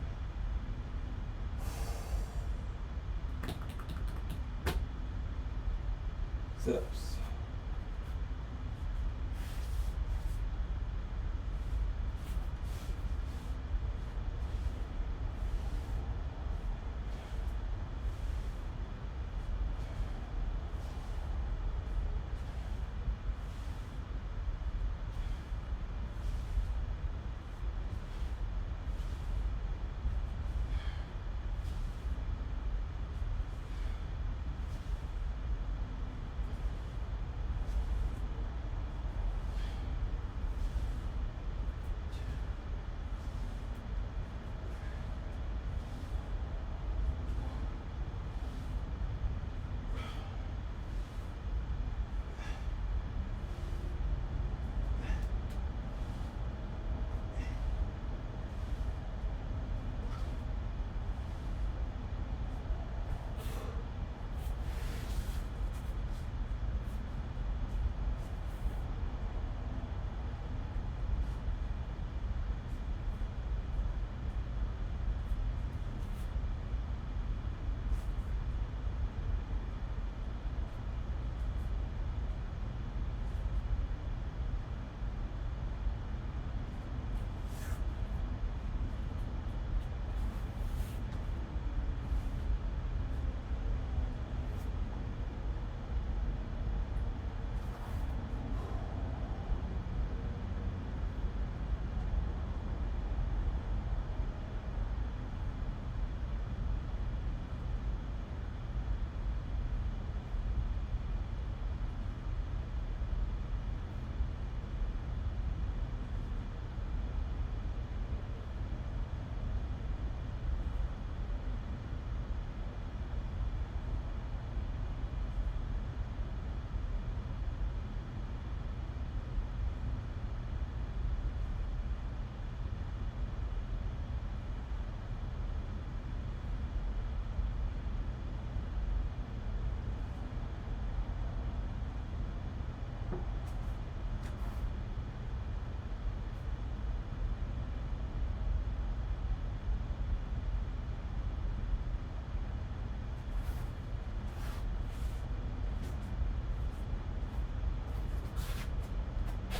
Sit-ups.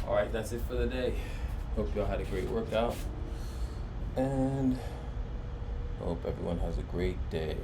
All right, that's it for the day. Hope y'all had a great workout, and hope everyone has a great day.